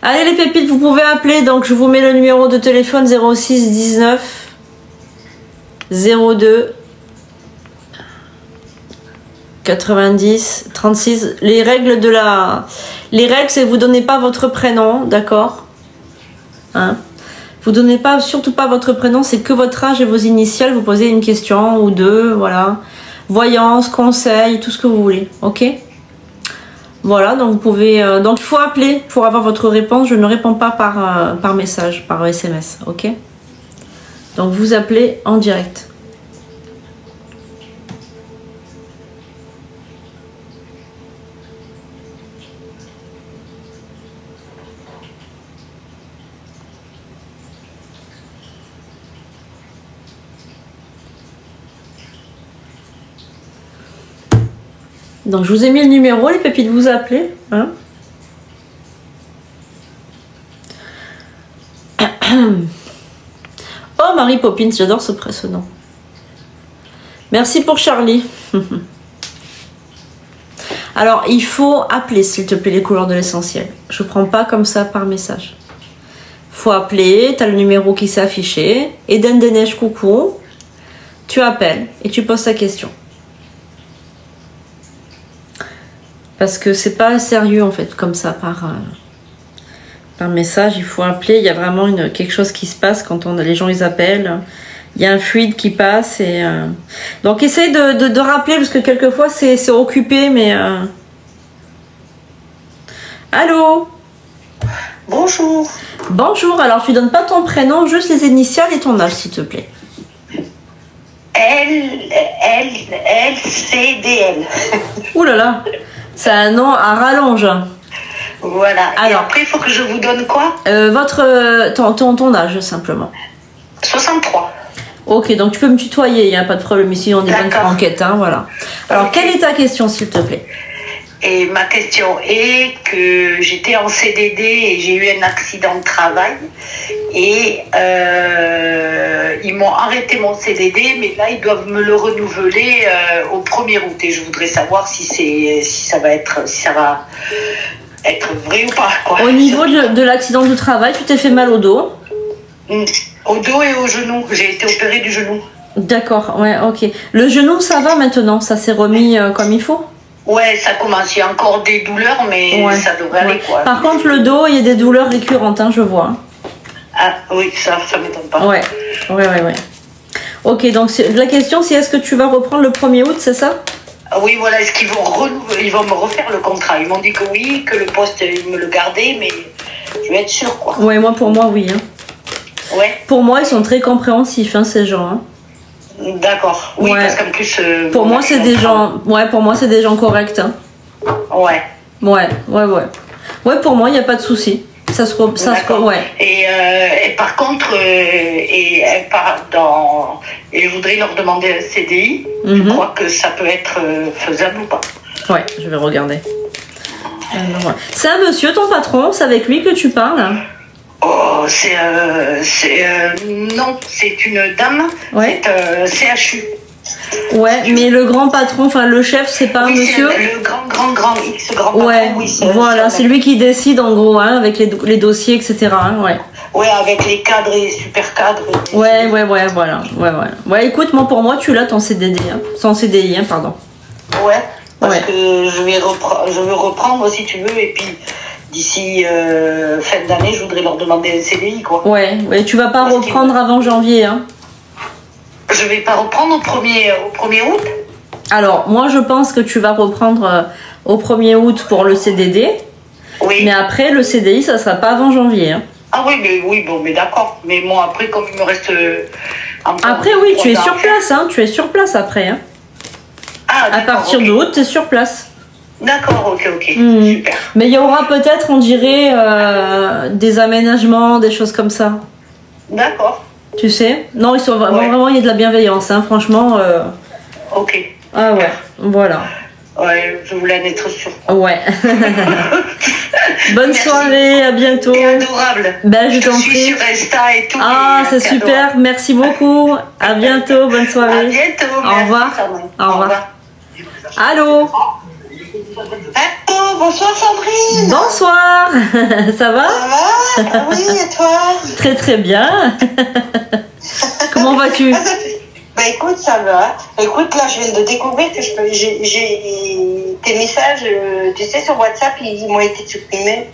Allez les pépites, vous pouvez appeler, donc je vous mets le numéro de téléphone 06 19 02 90 36. Les règles c'est que vous donnez pas votre prénom, d'accord, hein? Vous donnez pas, surtout pas votre prénom, c'est que votre âge et vos initiales. Vous posez une question ou deux, voilà. Voyance, conseil, tout ce que vous voulez, ok? Voilà, donc vous pouvez, donc il faut appeler pour avoir votre réponse. Je ne réponds pas par message, par SMS, ok? Donc vous appelez en direct. Donc je vous ai mis le numéro, les pépites, vous appelez, hein? Oh, Marie Poppins, j'adore ce nom. Merci pour Charlie. Alors, il faut appeler, s'il te plaît, les couleurs de l'essentiel. Je ne prends pas comme ça par message. Faut appeler, tu as le numéro qui s'est affiché. Eden des Neiges, coucou. Tu appelles et tu poses ta question. Parce que c'est pas sérieux, en fait, comme ça, par message. Il faut appeler. Il y a vraiment quelque chose qui se passe quand les gens ils appellent. Il y a un fluide qui passe. Donc, essaye de rappeler, parce que quelquefois, c'est occupé, mais... Allô? Bonjour. Bonjour. Alors, tu donnes pas ton prénom, juste les initiales et ton âge, s'il te plaît. LCDL. Ouh là là. C'est un nom à rallonge. Voilà. Alors, et après, il faut que je vous donne quoi? Ton âge, simplement. 63. Ok, donc tu peux me tutoyer, il n'y a pas de problème. Ici, on est bonne franquette, hein, voilà. Alors, okay. Quelle est ta question, s'il te plaît? Et ma question est que j'étais en CDD et j'ai eu un accident de travail. Et ils m'ont arrêté mon CDD, mais là, ils doivent me le renouveler au 1er août. Et je voudrais savoir si ça va être vrai ou pas, quoi. Au niveau de l'accident du travail, tu t'es fait mal au dos? Au dos et au genou. J'ai été opérée du genou. D'accord, ouais, ok. Le genou, ça va maintenant? Ça s'est remis comme il faut? Ouais, ça commence. Il y a encore des douleurs, mais ouais, ça devrait aller, quoi. Par contre, le dos, il y a des douleurs récurrentes, hein, je vois. Ah oui, ça m'étonne pas. Ouais. Ok, donc la question, c'est est-ce que tu vas reprendre le 1er août, c'est ça? Oui, voilà. Est-ce qu'ils vont me refaire le contrat? Ils m'ont dit que oui, que le poste, ils me le gardaient, mais je vais être sûre, quoi. Ouais, pour moi, oui. Hein. Ouais. Pour moi, ils sont très compréhensifs, hein, ces gens. Hein. D'accord. Oui, parce qu'en plus... pour moi, c'est des gens... Ouais, pour moi, c'est des gens corrects. Hein. Ouais. Ouais, pour moi, il n'y a pas de souci. Ça se ouais. Et par contre, je voudrais leur demander un CDI. Je crois que ça peut être faisable ou pas. Ouais, je vais regarder. Alors, c'est un monsieur, ton patron? C'est avec lui que tu parles? Oh, non, c'est une dame. Ouais. C'est CHU. Ouais, mais le grand patron, enfin le chef, c'est pas un monsieur. Le grand patron. Ouais, oui, voilà, c'est lui qui décide en gros, hein, avec les dossiers, etc. Hein, ouais. Ouais, avec les cadres et super cadres. Ouais, voilà. Ouais, écoute, pour moi, tu l'as ton CDD, hein. Ton CDI, hein, pardon. Ouais, parce que je veux reprendre si tu veux, et puis d'ici fin d'année, je voudrais leur demander un CDI, quoi. Ouais, tu vas pas reprendre avant janvier, hein. Je vais pas reprendre au 1er août. Alors, moi, je pense que tu vas reprendre au 1er août pour le CDD. Oui. Mais après, le CDI, ça sera pas avant janvier. Hein. Ah oui, mais d'accord. Mais moi, après, comme il me reste... après, oui, tu es sur place, hein. Tu es sur place après, hein. Ah, à partir d'août, tu es sur place. D'accord, ok, super. Mais il y aura peut-être, on dirait, des aménagements, des choses comme ça. D'accord. Tu sais? Non, ils sont vraiment, il y a de la bienveillance, hein, franchement. Ok. Ah ouais, voilà. Ouais, je voulais en être sûre. Ouais. Bonne soirée, à bientôt. T'es adorable. Je t'en prie. Je suis sur Insta et tout. Ah, c'est super, adorable. Merci beaucoup. À bientôt, bonne soirée. À bientôt. Au revoir. Au revoir. Allô? Allô, bonsoir Sandrine. Bonsoir. Ça va? Ça va? Oui, et toi? Très très bien. Comment vas-tu? Bah écoute, ça va. Écoute, là, je viens de découvrir que j'ai tes messages, tu sais, sur WhatsApp, ils m'ont été supprimés.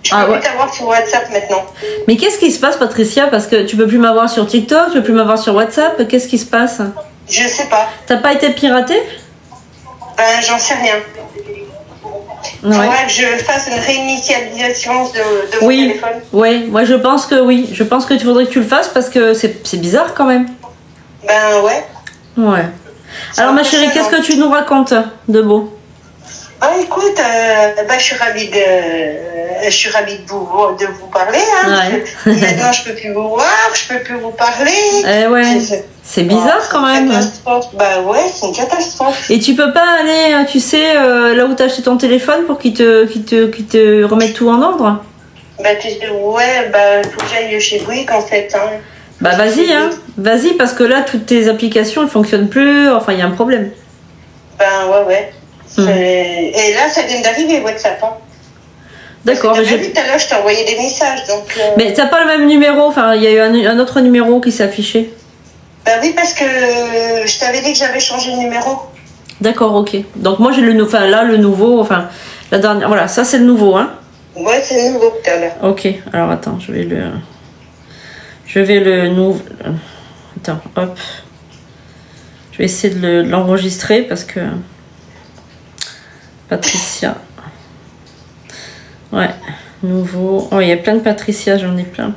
Je peux plus t'avoir sur WhatsApp maintenant. Mais qu'est-ce qui se passe, Patricia? Parce que tu peux plus m'avoir sur TikTok, tu peux plus m'avoir sur WhatsApp. Qu'est-ce qui se passe? Je sais pas. T'as pas été piraté? Ben, j'en sais rien. Il faudrait que je fasse une réinitialisation de mon téléphone. Oui, moi je pense que oui. Je pense que tu voudrais que tu le fasses parce que c'est bizarre quand même. Ben ouais. Ouais. Alors ma chérie, qu'est-ce que tu nous racontes de beau? Ah, écoute, je suis ravie de vous parler. Hein. Ouais. Maintenant, je peux plus vous voir, je peux plus vous parler. Eh ouais. C'est bizarre quand même. Bah ouais, c'est une catastrophe. Et tu peux pas aller, tu sais, là où t'as acheté ton téléphone pour qu'ils te remettent tout en ordre? Bah tu sais, ouais, bah faut que j'aille chez Bouygues en fait. Hein. Bah vas-y, hein. Vas-y parce que là toutes tes applications elles fonctionnent plus. Enfin il y a un problème. Ben ouais. Et là, ça vient d'arriver, WhatsApp. Hein. D'accord. J'ai vu tout à l'heure, je t'ai envoyé des messages. Donc, Mais t'as pas le même numéro, enfin, il y a eu un autre numéro qui s'est affiché. Bah oui, parce que je t'avais dit que j'avais changé de numéro. D'accord, ok. Donc moi, j'ai le nouveau, enfin, la dernière. Voilà, ça c'est le nouveau, hein. Ouais, c'est le nouveau tout à l'heure. Ok, alors attends, je vais le nouveau. Attends, hop. Je vais essayer de l'enregistrer parce que. Patricia. Ouais, nouveau. Oh, il y a plein de Patricia, j'en ai plein.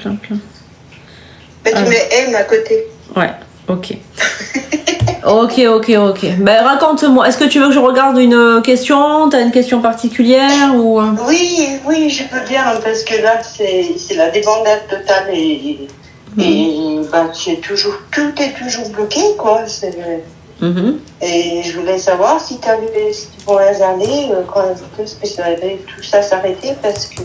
Mais tu mets M à côté. Ouais, ok. ok. Ben raconte-moi, est-ce que tu veux que je regarde une question? T'as une question particulière ou... Oui, je veux bien, parce que là, c'est la débandade totale et bah, tout est toujours bloqué, quoi. Et je voulais savoir si tu pourrais regarder quand tout ça s'arrêter parce que.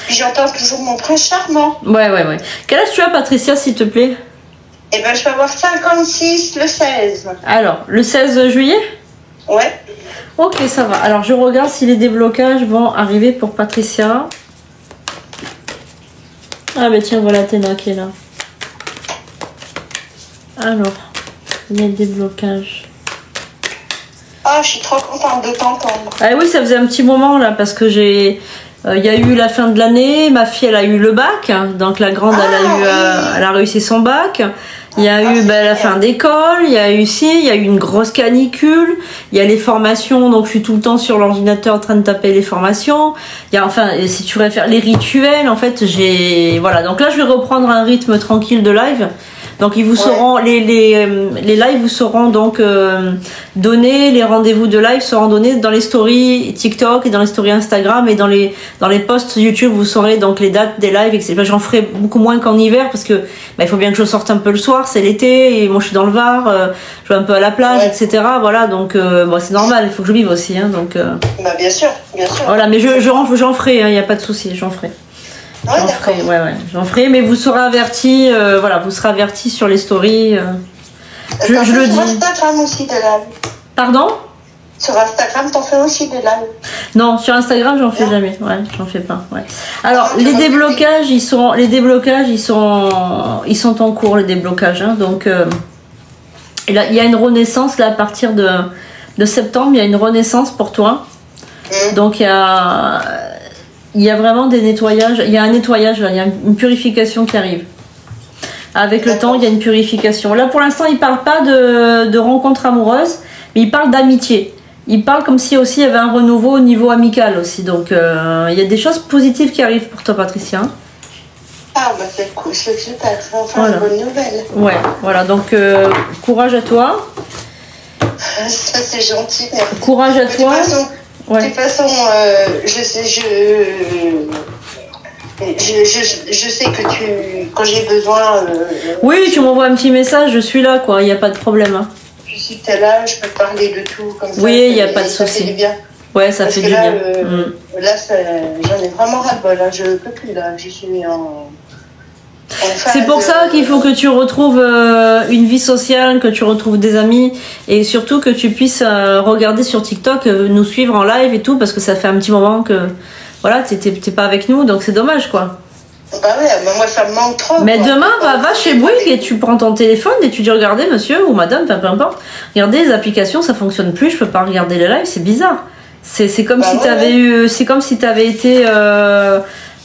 Puis j'entends toujours mon prince charmant. Ouais. Quel âge tu as, Patricia, s'il te plaît? Eh ben, je vais avoir 56 le 16. Alors, le 16 juillet? Ouais. Ok, ça va. Alors, je regarde si les déblocages vont arriver pour Patricia. Ah, ben tiens, voilà Athéna qui est là. Alors. Les déblocages. Ah, je suis trop contente de t'entendre. Ah oui, ça faisait un petit moment là parce que il y a eu la fin de l'année, ma fille elle a eu le bac, donc la grande elle a réussi son bac. Il y a eu la fin d'école, il y a eu une grosse canicule, il y a les formations, donc je suis tout le temps sur l'ordinateur en train de taper les formations. Il y a si tu réfères les rituels, en fait voilà, donc là je vais reprendre un rythme tranquille de live. Donc ils vous seront les lives vous seront donc donnés, les rendez-vous de live seront donnés dans les stories TikTok et dans les stories Instagram et dans les posts YouTube vous saurez donc les dates des lives, etc. J'en ferai beaucoup moins qu'en hiver parce que il faut bien que je sorte un peu le soir, c'est l'été et moi je suis dans le Var, je vais un peu à la plage, etc. Voilà, donc c'est normal, il faut que je vive aussi, hein, donc. Bah bien sûr. Voilà, mais j'en ferai, il n'y a pas de souci, j'en ferai. J'en ferai, mais vous serez avertis, vous serez avertis sur les stories. Je le dis. Sur Instagram aussi de live. Pardon? Sur Instagram, t'en fais aussi des lives? Non, sur Instagram, j'en fais jamais. Ouais, j'en fais pas. Ouais. Alors, les déblocages, ils sont en cours, les déblocages. Hein, donc, il y a une renaissance là à partir de septembre. Il y a une renaissance pour toi. Donc, il y a vraiment des nettoyages, il y a un nettoyage, il y a une purification qui arrive. Avec le temps, il y a une purification. Là, pour l'instant, il ne parle pas de rencontre amoureuse, mais il parle d'amitié. Il parle comme si aussi il y avait un renouveau au niveau amical aussi. Donc, il y a des choses positives qui arrivent pour toi, Patricia. Ah, bah c'est cool, c'est super, c'est enfin une bonne nouvelle. Ouais, voilà, donc courage à toi. Ça, c'est gentil, merci. Courage à toi. De toute façon, je sais que quand j'ai besoin... oui, tu m'envoies un petit message, je suis là, quoi, il n'y a pas de problème. Hein. Je suis là, je peux parler de tout, comme ça. Oui, il n'y a pas de souci. Ça fait du bien. Ouais, ça fait du bien. Là, j'en ai vraiment ras-le-bol, hein. Je peux plus, là, je suis en... C'est pour ça qu'il faut que tu retrouves une vie sociale, que tu retrouves des amis et surtout que tu puisses regarder sur TikTok, nous suivre en live et tout parce que ça fait un petit moment que voilà, t'es pas avec nous donc c'est dommage quoi. Bah ouais, mais moi ça me manque trop. Mais quoi. demain, va chez Bouygues et tu prends ton téléphone et tu dis regardez monsieur ou madame, enfin peu importe, regardez les applications, ça fonctionne plus, je peux pas regarder les lives, c'est bizarre. C'est comme si t'avais eu, c'est comme si t'avais été,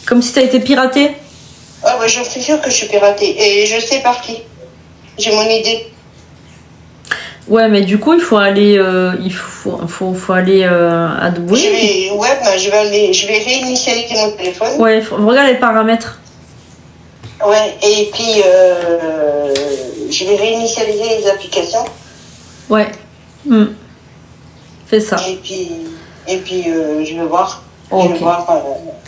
comme si t'as été piraté. Ah ouais, je suis sûre que je suis piratée et je sais par qui. J'ai mon idée. Ouais, mais du coup il faut aller, faut aller à Bouygues. Je vais réinitialiser mon téléphone. Ouais, regarde les paramètres. Ouais, et puis je vais réinitialiser les applications. Ouais. Fais ça. Et puis je vais voir. Okay. Je vais voir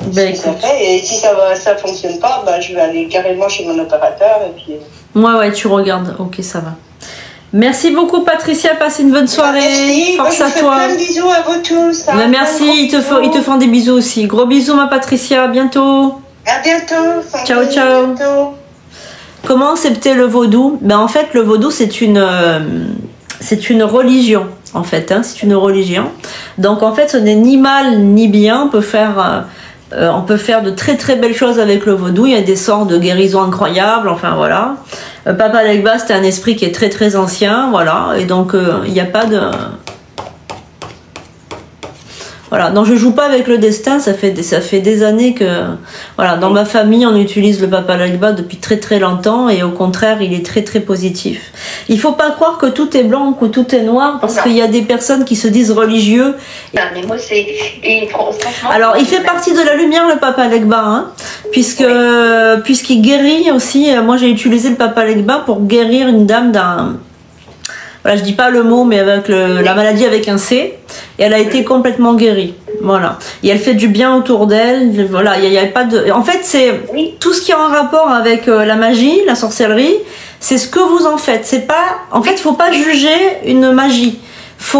ce que ça fait. Et si ça fonctionne pas, bah, je vais aller carrément chez mon opérateur. Et puis... Ouais, tu regardes. Ok, ça va. Merci beaucoup Patricia, passez une bonne soirée. Merci. Force à toi. Je vous fais plein de bisous à vous tous. Mais merci, ils te font des bisous aussi. Gros bisous ma Patricia, à bientôt. À bientôt. Ciao. Bientôt. Comment accepter le vaudou? Ben en fait le vaudou c'est une religion en fait, hein, c'est une religion. Donc en fait ce n'est ni mal ni bien, on peut faire de très très belles choses avec le vaudou, il y a des sorts de guérison incroyables, enfin voilà. Papa Legba c'est un esprit qui est très très ancien, voilà, et donc il n'y a pas de... Voilà, non je joue pas avec le destin, ça fait des années que... Voilà, dans ma famille on utilise le Papa Legba depuis très très longtemps et au contraire il est très très positif. Il faut pas croire que tout est blanc ou que tout est noir parce qu'il y a des personnes qui se disent religieux. Mais moi c'est... Alors il fait partie de la lumière le Papa Legba, hein, puisqu'il guérit aussi. Moi j'ai utilisé le Papa Legba pour guérir une dame d'un... Voilà, je dis pas le mot, mais avec la maladie avec un C, et elle a été complètement guérie. Voilà. Et elle fait du bien autour d'elle. Voilà, il y a pas de. En fait, c'est tout ce qui est en rapport avec la magie, la sorcellerie. C'est ce que vous en faites. C'est pas. En fait, faut pas juger une magie.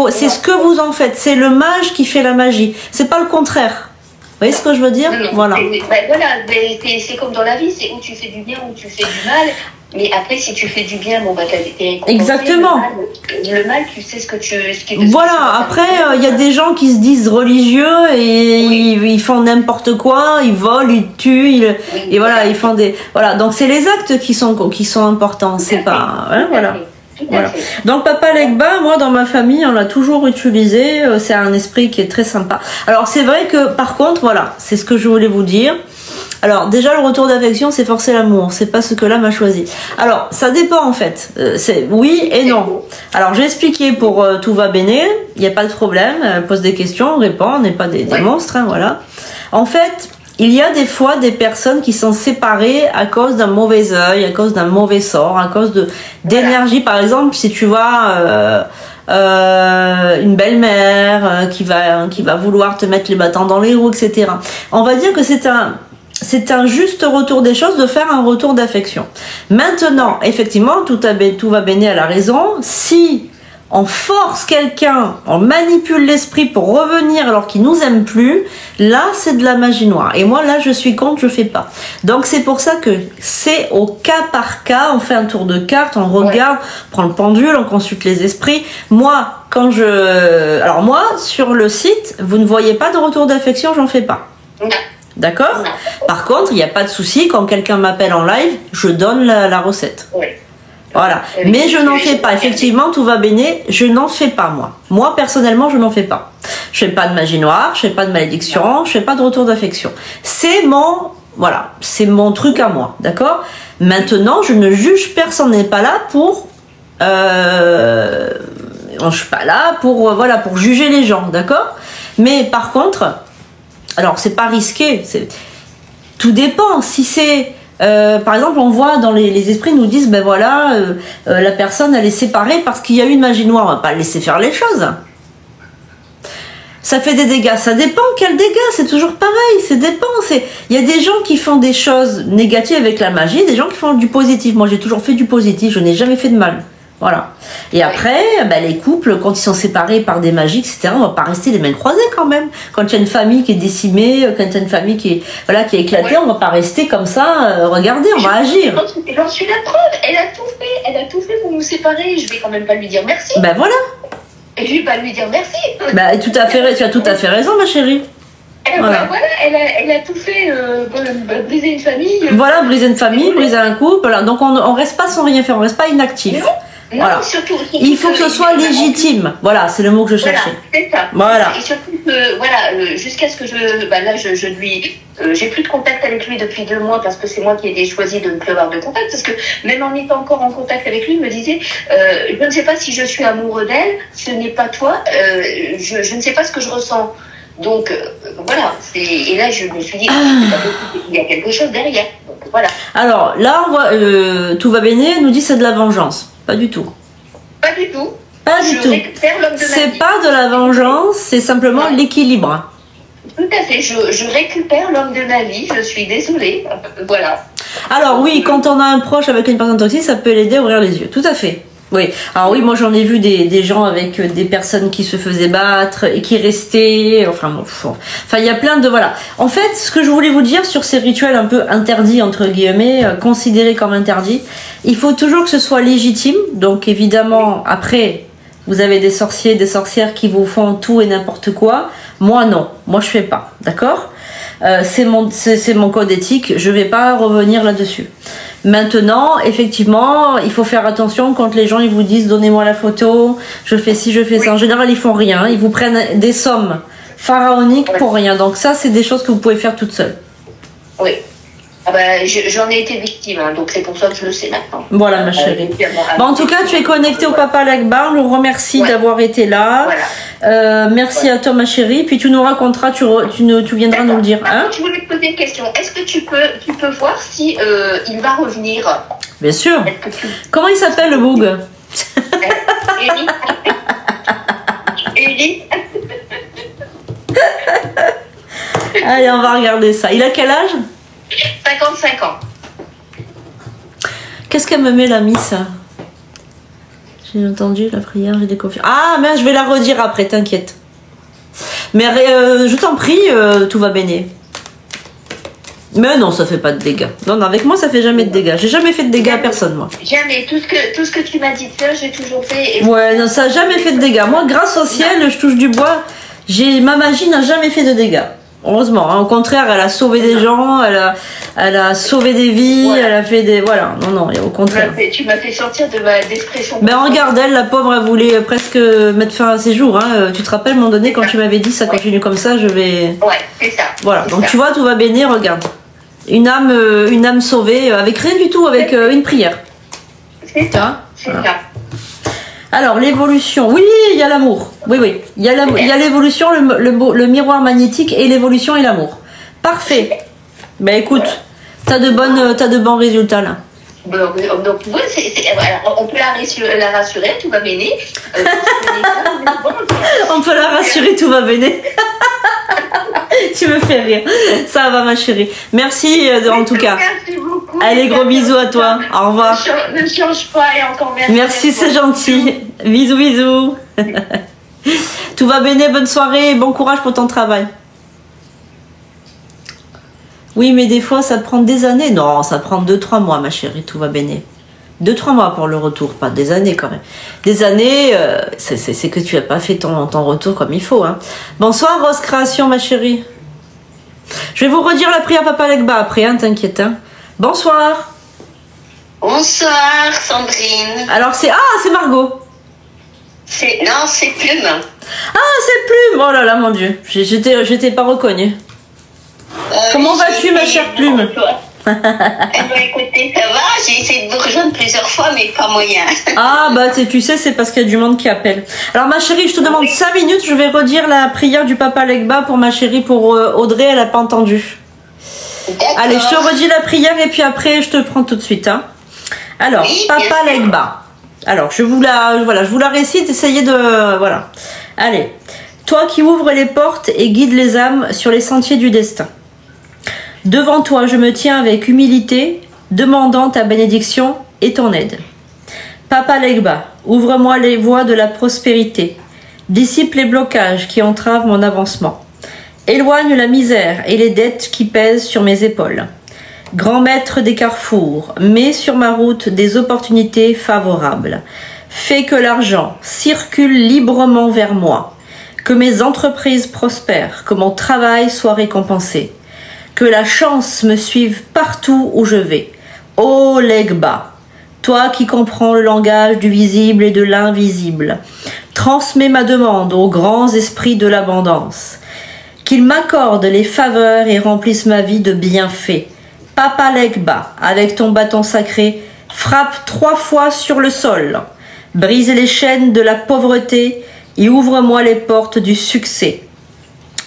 C'est ce que vous en faites. C'est le mage qui fait la magie. C'est pas le contraire. Vous voyez ce que je veux dire? Voilà. C'est comme dans la vie, c'est où tu fais du bien, où tu fais du mal. Mais après, si tu fais du bien, bon, bah, t'as été récompensé. Exactement. Le mal, tu sais ce que tu... Voilà, après, il y a des gens qui se disent religieux et ils font n'importe quoi, ils volent, ils tuent, et voilà, ils font des... Voilà, donc c'est les actes qui sont importants, c'est pas... Hein, voilà. Voilà. Donc Papa Legba, moi dans ma famille on l'a toujours utilisé, c'est un esprit qui est très sympa. Alors c'est vrai que par contre, voilà, c'est ce que je voulais vous dire. Alors déjà le retour d'affection c'est forcer l'amour, c'est pas ce que l'âme a choisi. Alors ça dépend en fait, c'est oui et non. Alors j'ai expliqué pour tout va bene, il n'y a pas de problème, elle pose des questions, on répond, on n'est pas des monstres, hein, voilà. En fait, il y a des fois des personnes qui sont séparées à cause d'un mauvais œil, à cause d'un mauvais sort, à cause d'énergie. Par exemple, si tu vois une belle-mère qui va vouloir te mettre les bâtons dans les roues, etc. On va dire que c'est un juste retour des choses de faire un retour d'affection. Maintenant, effectivement, tout va bene à la raison. Si on force quelqu'un, on manipule l'esprit pour revenir alors qu'il nous aime plus, là c'est de la magie noire. Et moi là je suis contre, je fais pas. Donc c'est pour ça que c'est au cas par cas, on fait un tour de carte, on regarde, on prend le pendule, on consulte les esprits. Moi, alors moi sur le site, vous ne voyez pas de retour d'affection, j'en fais pas. D'accord? Par contre, il n'y a pas de souci, quand quelqu'un m'appelle en live, je donne la recette. Voilà, mais je n'en fais pas. Effectivement, tout va bene, je n'en fais pas moi. Moi, personnellement, je n'en fais pas. Je fais pas de magie noire, je fais pas de malédiction, je fais pas de retour d'affection. C'est mon truc à moi, d'accord? Maintenant, je ne juge personne, n'est pas là pour... je suis pas là pour, pour juger les gens, d'accord? Mais par contre, alors c'est pas risqué, tout dépend. Si c'est... par exemple, on voit dans les esprits nous disent, ben voilà, la personne elle est séparée parce qu'il y a eu une magie noire. On va pas laisser faire les choses. Ça fait des dégâts. Ça dépend quels dégâts. C'est toujours pareil. Ça dépend. Il y a des gens qui font des choses négatives avec la magie, des gens qui font du positif. Moi, j'ai toujours fait du positif. Je n'ai jamais fait de mal. Voilà. Et après, ben, les couples, quand ils sont séparés par des magies, etc., on va pas rester les mains croisées quand même. Quand il y a une famille qui est décimée, quand il y a une famille qui est, voilà, qui est éclatée, on va pas rester comme ça, regardez, on va agir. J'en suis la preuve, elle a tout fait pour nous séparer, je vais quand même pas lui dire merci. Ben voilà. Et je vais pas lui dire merci. Ben, tu as tout à fait raison, ma chérie. Voilà, elle a tout fait, briser une famille. Voilà, briser une famille, briser un couple. Voilà. Donc on reste pas sans rien faire, on reste pas inactif. Non, voilà. surtout, il faut que ce soit légitime. Voilà, c'est le mot que je cherchais. Voilà, c'est ça. Voilà. Et surtout que, voilà, jusqu'à ce que je lui, j'ai plus de contact avec lui depuis 2 mois parce que c'est moi qui ai choisi de ne plus avoir de contact. Parce que même en étant encore en contact avec lui, il me disait, je ne sais pas si je suis amoureux d'elle, ce n'est pas toi, je ne sais pas ce que je ressens. Donc voilà, et là je me suis dit, il y a quelque chose derrière. Donc, voilà. Alors là, on voit, tout va bien, nous dit c'est de la vengeance. Pas du tout. Pas du tout. Pas du tout. C'est pas de la vengeance, c'est simplement l'équilibre. Tout à fait, je récupère l'homme de ma vie, je suis désolée. Voilà. Alors oui, quand on a un proche avec une personne toxique, ça peut l'aider à ouvrir les yeux. Tout à fait. Oui, alors oui, moi j'en ai vu des gens avec des personnes qui se faisaient battre et qui restaient, enfin il y a plein de, voilà. En fait, ce que je voulais vous dire sur ces rituels un peu interdits, entre guillemets, considérés comme interdits, il faut toujours que ce soit légitime. Donc évidemment, après, vous avez des sorciers, des sorcières qui vous font tout et n'importe quoi. Moi non, moi je fais pas, d'accord ? C'est mon code éthique, je vais pas revenir là-dessus. Maintenant, effectivement, il faut faire attention quand les gens ils vous disent donnez-moi la photo, je fais ci, je fais ça. En général, ils font rien, ils vous prennent des sommes pharaoniques pour rien. Donc ça, c'est des choses que vous pouvez faire toute seule. Oui. Ah bah, j'en ai été victime, hein, donc c'est pour ça que je le sais maintenant. Voilà, ma chérie. Bon, en tout cas, tu es connectée au Papa Legba. Je vous remercie d'avoir été là. Voilà. Merci à toi, ma chérie. Puis tu nous raconteras, tu viendras nous le dire. Hein? Je voulais te poser une question. Est-ce que tu peux voir si il va revenir? Bien sûr. Comment il s'appelle, le boug? Eli. Eli. Allez, on va regarder ça. Il a quel âge? 55 ans. Qu'est-ce qu'elle me met la miss? J'ai entendu la prière, j'ai des confiances. Ah, mais je vais la redire après, t'inquiète. Mais je t'en prie, tout va bien. Mais non, ça fait pas de dégâts. Non, avec moi, ça fait jamais de dégâts. J'ai jamais fait de dégâts à personne, moi. Jamais. Tout ce que tu m'as dit de faire, j'ai toujours fait. Et ouais, non, ça a jamais fait de dégâts. Moi, grâce au ciel, je touche du bois. Ma magie n'a jamais fait de dégâts. Heureusement, hein. Au contraire, elle a sauvé des gens, elle a sauvé des vies, elle a fait des... Voilà, non, au contraire. Tu m'as fait sortir de ma dépression. Ben regarde, elle, la pauvre, elle voulait presque mettre fin à ses jours. Hein. Tu te rappelles, à un moment donné, quand tu m'avais dit ça continue comme ça, je vais... Ouais, c'est ça. Voilà, donc tu vois, tout va bien, regarde. Une âme sauvée, avec rien du tout, avec une prière. C'est ça, c'est ça. Alors, l'évolution. Oui, il y a l'amour. Oui. Il y a l'évolution, le miroir magnétique et l'évolution et l'amour. Parfait. Ben écoute, t'as de bons résultats là. Donc, on peut la rassurer, tout va bien. On peut la rassurer, tout va bien. Tu me fais rire. Ça va, ma chérie. Merci en tout cas. Merci beaucoup. Allez, gros bisous à toi. Au revoir. Ne change pas et encore merci. Merci, c'est gentil. Bisous. Tout va bien, bonne soirée et bon courage pour ton travail. Oui, mais des fois, ça prend des années. Non, ça prend 2-3 mois, ma chérie. Tout va bien. 2-3 mois pour le retour, pas des années quand même. Des années, c'est que tu n'as pas fait ton retour comme il faut. Hein. Bonsoir, Rose Création, ma chérie. Je vais vous redire la prière Papa Legba après, hein, t'inquiète. Hein. Bonsoir. Bonsoir, Sandrine. Alors, c'est Margot. Non, c'est Plume. Ah, c'est Plume. Oh là là, mon Dieu. J'étais pas reconnue. Comment vas-tu, ma chère Plume? Écoutez, ça va, j'ai essayé de vous rejoindre plusieurs fois, mais pas moyen. Ah, bah, tu sais, c'est parce qu'il y a du monde qui appelle. Alors, ma chérie, je te demande 5 minutes, je vais redire la prière du Papa Legba pour ma chérie, pour Audrey, elle n'a pas entendu. Allez, je te redis la prière et puis après, je te prends tout de suite. Hein. Alors, oui, Papa Legba. Alors, je vous la récite, essayez de... Voilà. Allez. Toi qui ouvres les portes et guides les âmes sur les sentiers du destin. Devant toi, je me tiens avec humilité, demandant ta bénédiction et ton aide. Papa Legba, ouvre-moi les voies de la prospérité. Dissipe les blocages qui entravent mon avancement. Éloigne la misère et les dettes qui pèsent sur mes épaules. Grand maître des carrefours, mets sur ma route des opportunités favorables. Fais que l'argent circule librement vers moi. Que mes entreprises prospèrent, que mon travail soit récompensé. Que la chance me suive partout où je vais. Ô Legba, toi qui comprends le langage du visible et de l'invisible, transmets ma demande aux grands esprits de l'abondance. Qu'ils m'accordent les faveurs et remplissent ma vie de bienfaits. Papa Legba, avec ton bâton sacré, frappe 3 fois sur le sol. Brise les chaînes de la pauvreté et ouvre-moi les portes du succès.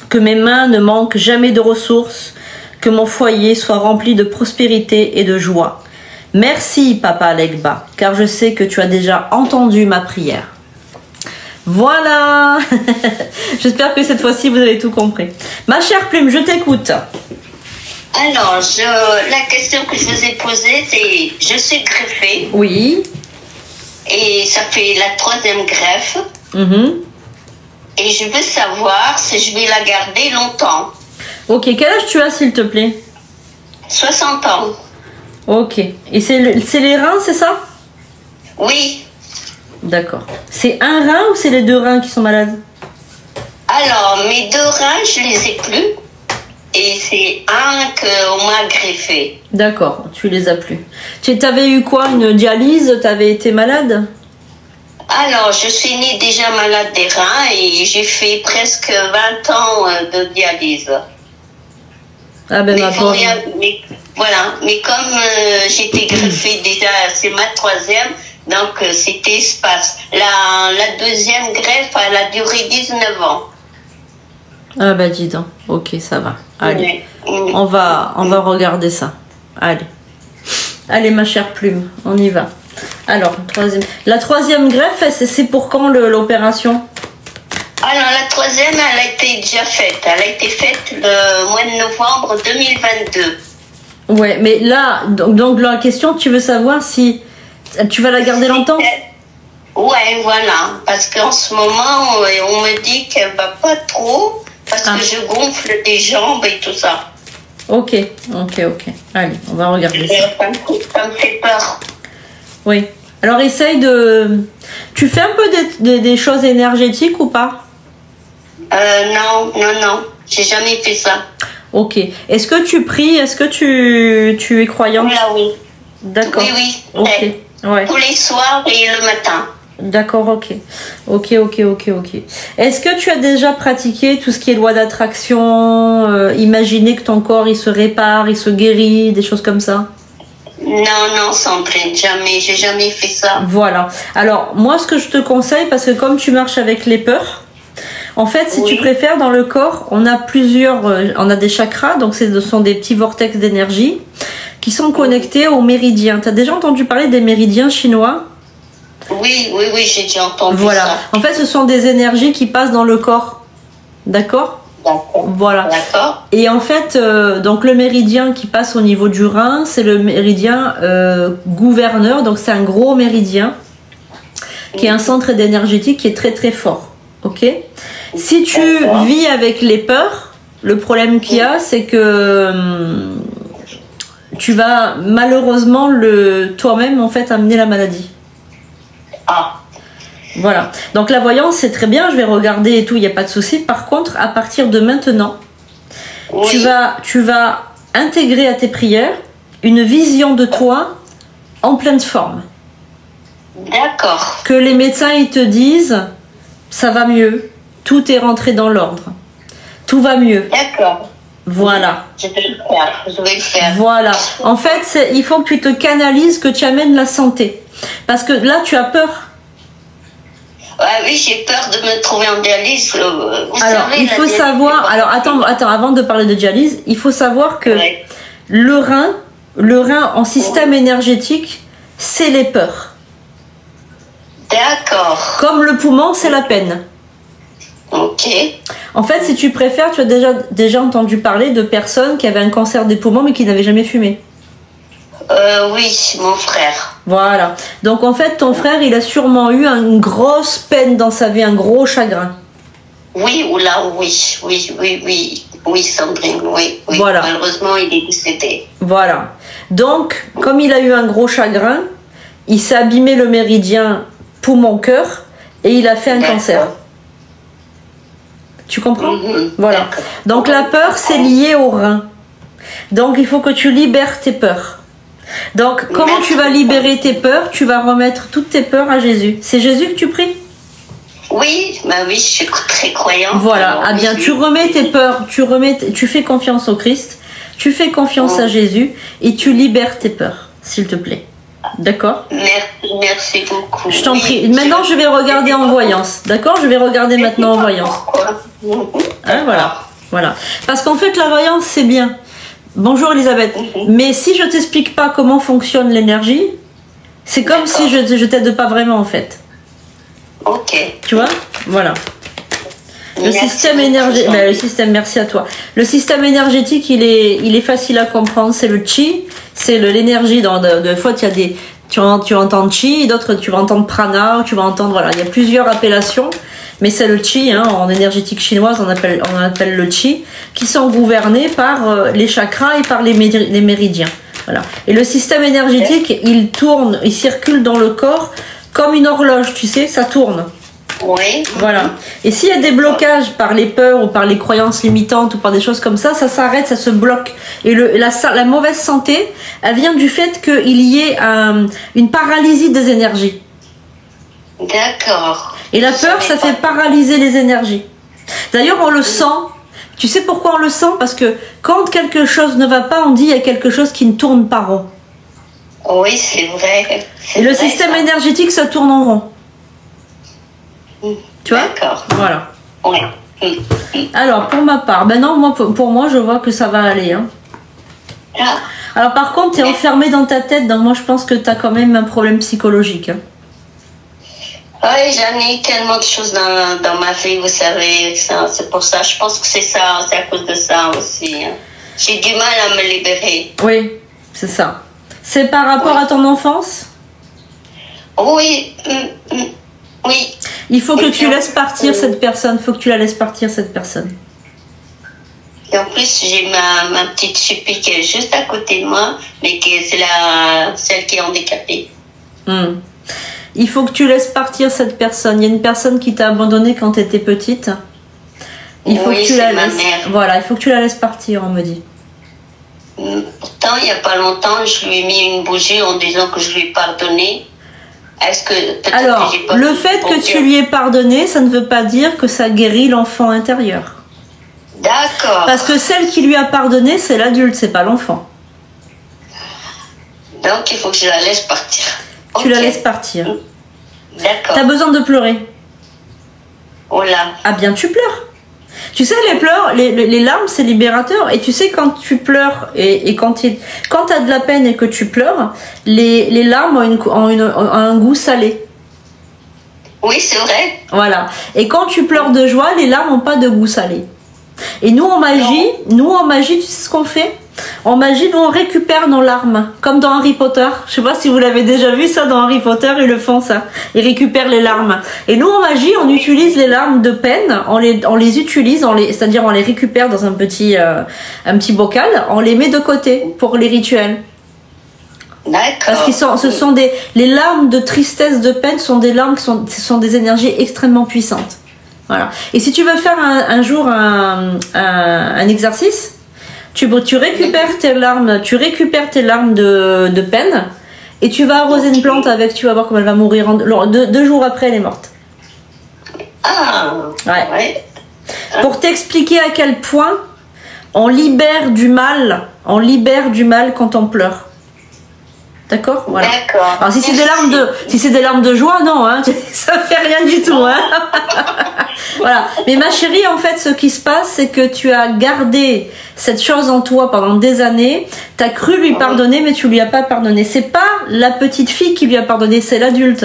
Que mes mains ne manquent jamais de ressources, que mon foyer soit rempli de prospérité et de joie. Merci, Papa Legba, car je sais que tu as déjà entendu ma prière. Voilà. J'espère que cette fois-ci, vous avez tout compris. Ma chère Plume, je t'écoute. Alors, la question que je vous ai posée, c'est, je suis greffée. Oui. Et ça fait la 3e greffe. Et je veux savoir si je vais la garder longtemps. Ok, quel âge tu as, s'il te plaît? 60 ans. Ok. Et c'est les reins, c'est ça? Oui. D'accord. C'est un rein ou c'est les 2 reins qui sont malades? Alors, mes 2 reins, je les ai plus. Et c'est un qu'on m'a greffé. D'accord, tu les as plus. Tu avais eu quoi? Une dialyse? Tu avais été malade? Alors, je suis née déjà malade des reins et j'ai fait presque 20 ans de dialyse. Ah ben ma pauvre. Voilà, mais comme j'étais greffée déjà, c'est ma 3e, donc c'était espace. La 2e greffe, elle a duré 19 ans. Ah bah dis donc, ok, ça va. Allez, on va regarder ça. Allez ma chère Plume, on y va. Alors, la 3e greffe, c'est pour quand l'opération? Alors la 3e, elle a été déjà faite. Elle a été faite le mois de novembre 2022. Ouais, mais là, donc la question, tu veux savoir si tu vas la garder longtemps? Ouais, voilà. Parce qu'en ce moment, on me dit qu'elle va pas trop. Parce que je gonfle des jambes et tout ça. Ok. Allez, on va regarder ça. Ça me fait peur. Oui. Alors essaye de... Tu fais un peu des choses énergétiques ou pas? Non. J'ai jamais fait ça. Ok. Est-ce que tu pries? Est-ce que tu es croyante? Là, oui. D'accord. Oui. Ok. Ouais. Tous les soirs et le matin. D'accord, ok. Est-ce que tu as déjà pratiqué tout ce qui est loi d'attraction, imaginer que ton corps il se répare, il se guérit, des choses comme ça? Non, Sandrine, jamais, j'ai jamais fait ça. Voilà. Alors, moi, ce que je te conseille, parce que comme tu marches avec les peurs, en fait, si tu préfères, dans le corps, on a des chakras, donc ce sont des petits vortex d'énergie qui sont connectés aux méridiens. Tu as déjà entendu parler des méridiens chinois? Oui, j'ai déjà entendu ça. Voilà. En fait, ce sont des énergies qui passent dans le corps. D'accord? Voilà. D'accord. Et en fait, donc le méridien qui passe au niveau du rein, c'est le méridien gouverneur. Donc c'est un gros méridien qui est un centre énergétique qui est très très fort. Ok? Si tu vis avec les peurs, le problème qu'il y a, c'est que tu vas malheureusement toi-même en fait amener la maladie. Ah. Voilà. Donc la voyance, c'est très bien, je vais regarder et tout, il n'y a pas de souci. Par contre, à partir de maintenant, tu vas intégrer à tes prières une vision de toi en pleine forme. D'accord. Que les médecins, ils te disent, ça va mieux, tout est rentré dans l'ordre. Tout va mieux. D'accord. Voilà. Je vais le faire. Voilà. En fait, il faut que tu te canalises, que tu amènes la santé. Parce que là, tu as peur. Oui, j'ai peur de me trouver en dialyse. Alors, il faut savoir... Alors, attends, avant de parler de dialyse, il faut savoir que le rein en système énergétique, c'est les peurs. D'accord. Comme le poumon, c'est la peine. Ok. En fait, si tu préfères, tu as déjà entendu parler de personnes qui avaient un cancer des poumons mais qui n'avaient jamais fumé. Oui, mon frère. Voilà. Donc en fait, ton frère, il a sûrement eu une grosse peine dans sa vie, un gros chagrin. Oui, oula, oui, Sandrine, oui. Voilà. Malheureusement, il est décédé. Voilà. Donc, comme il a eu un gros chagrin, il s'est abîmé le méridien poumon-cœur et il a fait un cancer. Tu comprends? Voilà. Donc la peur, c'est lié au rein. Donc il faut que tu libères tes peurs. Donc comment tu vas libérer tes peurs? Tu vas remettre toutes tes peurs à Jésus. C'est Jésus que tu pries? Oui, je suis très croyante. Voilà. Ah bien, tu remets tes peurs, tu fais confiance au Christ, tu fais confiance à Jésus et tu libères tes peurs, s'il te plaît. D'accord? Merci beaucoup. Je t'en prie. Maintenant, je vais regarder en voyance. D'accord? Je vais regarder maintenant en voyance. Hein, voilà. Parce qu'en fait, la voyance, c'est bien. Bonjour Elisabeth. Mais si je t'explique pas comment fonctionne l'énergie, c'est comme si je t'aide pas vraiment en fait. Ok. Tu vois? Voilà. Le système énergétique, merci à toi. Le système énergétique, il est facile à comprendre. C'est le chi, c'est l'énergie. De fois, il y a des, tu vas entendre chi, d'autres tu vas entendre prana, tu vas entendre, voilà, il y a plusieurs appellations. Mais c'est le chi, hein, en énergétique chinoise, on appelle le chi, qui sont gouvernés par les chakras et par les méridiens. Voilà. Et le système énergétique, il tourne, il circule dans le corps comme une horloge, tu sais, ça tourne. Oui. Voilà. Et s'il y a des blocages par les peurs ou par les croyances limitantes ou par des choses comme ça s'arrête, ça se bloque. Et la mauvaise santé, elle vient du fait qu'il y ait une paralysie des énergies. D'accord. Et la peur, ça fait paralyser les énergies. D'ailleurs, on le sent. Tu sais pourquoi on le sent? Parce que quand quelque chose ne va pas, on dit il y a quelque chose qui ne tourne pas rond. Oui, c'est vrai. Et le système énergétique, ça tourne en rond. Tu vois? D'accord. Voilà. Oui. Alors, pour ma part, non, pour moi, je vois que ça va aller. Hein. Ah. Alors, par contre, tu es enfermé dans ta tête, donc moi, je pense que tu as quand même un problème psychologique. Hein. Oui, j'en ai eu tellement de choses dans ma vie, vous savez. C'est pour ça, je pense que c'est ça, c'est à cause de ça aussi. Hein. J'ai du mal à me libérer. Oui, c'est ça. C'est par rapport à ton enfance? Oui. Oui. Il faut que tu laisses partir cette personne. Il faut que tu la laisses partir, cette personne. Et en plus, j'ai ma petite chupie qui est juste à côté de moi, mais c'est celle qui est handicapée. Il faut que tu laisses partir cette personne. Il y a une personne qui t'a abandonné quand tu étais petite. Il faut que tu la laisses. Voilà, il faut que tu la laisses partir, on me dit. Pourtant, il n'y a pas longtemps, je lui ai mis une bougie en disant que je lui ai pardonné. Est-ce que alors, le fait que tu lui aies pardonné, ça ne veut pas dire que ça guérit l'enfant intérieur. D'accord. Parce que celle qui lui a pardonné, c'est l'adulte, c'est pas l'enfant. Donc, il faut que je la laisse partir. Tu la laisses partir. D'accord. T'as besoin de pleurer. Oh là. Ah bien, tu pleures. Tu sais, les larmes, c'est libérateur. Et tu sais, quand tu pleures et quand tu as de la peine et que tu pleures, les larmes ont un goût salé. Oui, c'est vrai. Voilà. Et quand tu pleures de joie, les larmes n'ont pas de goût salé. Et nous, en magie, tu sais ce qu'on fait? En magie, nous, on récupère nos larmes. Comme dans Harry Potter. Je sais pas si vous l'avez déjà vu ça dans Harry Potter, ils le font ça. Ils récupèrent les larmes. Et nous, en magie, on utilise les larmes de peine. On les utilise, c'est-à-dire on les récupère dans un petit bocal. On les met de côté pour les rituels. D'accord. Parce les larmes de tristesse, de peine sont des larmes ce sont des énergies extrêmement puissantes. Voilà. Et si tu veux faire un jour un exercice, tu récupères tes larmes, de peine et tu vas arroser une plante avec, tu vas voir comment elle va mourir. 2 jours après, elle est morte. Ah. Ouais. Pour t'expliquer à quel point on libère du mal quand on pleure. D'accord? Voilà. D'accord. Alors si c'est des larmes de joie, non, hein, ça fait rien du tout, hein. Voilà. Mais ma chérie, en fait, ce qui se passe, c'est que tu as gardé cette chose en toi pendant des années. Tu as cru lui pardonner, mais tu lui as pas pardonné. C'est pas la petite fille qui lui a pardonné, c'est l'adulte.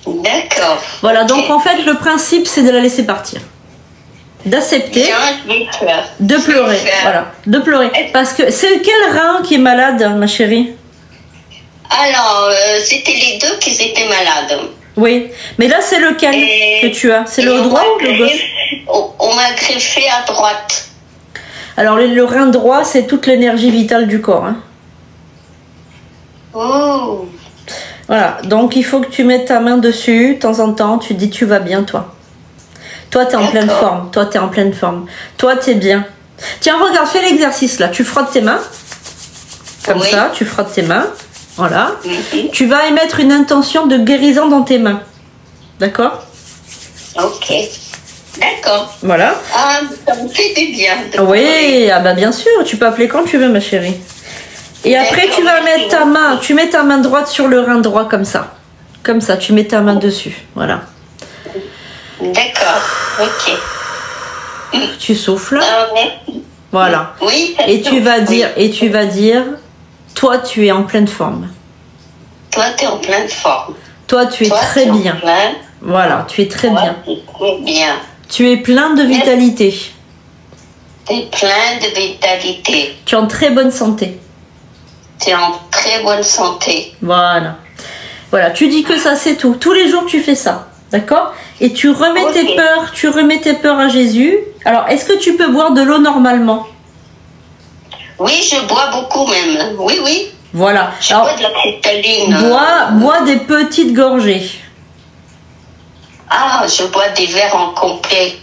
D'accord. Voilà. Donc en fait, le principe, c'est de la laisser partir. d'accepter, je vais faire. de pleurer. Voilà, de pleurer. Parce que c'est quel rein qui est malade, ma chérie? Alors, c'était les deux qui étaient malades. Oui, mais là c'est lequel que tu as? C'est le droit ou le gauche? On m'a greffé à droite. Alors le rein droit, c'est toute l'énergie vitale du corps. Hein. Oh. Voilà, donc il faut que tu mettes ta main dessus, de temps en temps, tu dis tu vas bien toi. Toi, tu es en pleine forme. Toi, tu es en pleine forme. Toi, tu es bien. Tiens, regarde, fais l'exercice là. Tu frottes tes mains. Comme ça, tu frottes tes mains. Voilà. Tu vas émettre une intention de guérison dans tes mains. D'accord? Ok. D'accord. Voilà. Ah, ça me fait du bien. Oui, ah bah bien sûr. Tu peux appeler quand tu veux, ma chérie. Et après, tu vas mettre ta main. Tu mets ta main droite sur le rein droit comme ça. Comme ça, tu mets ta main dessus. Voilà. D'accord. Ok. Tu souffles. Voilà. Oui. Et tu vas dire, toi, tu es en pleine forme. Toi, tu es en pleine forme. Toi, tu es très bien. Voilà, tu es très bien. Très bien. Tu es plein de vitalité. Tu es plein de vitalité. Tu es en très bonne santé. Tu es en très bonne santé. Voilà. Voilà, tu dis que ça, c'est tout. Tous les jours, tu fais ça. D'accord? Et tu remets tes peurs à Jésus. Alors, est-ce que tu peux boire de l'eau normalement? Oui, je bois beaucoup même. Oui, oui. Voilà. Je bois de la cristalline. Bois des petites gorgées. Ah, je bois des verres en complet.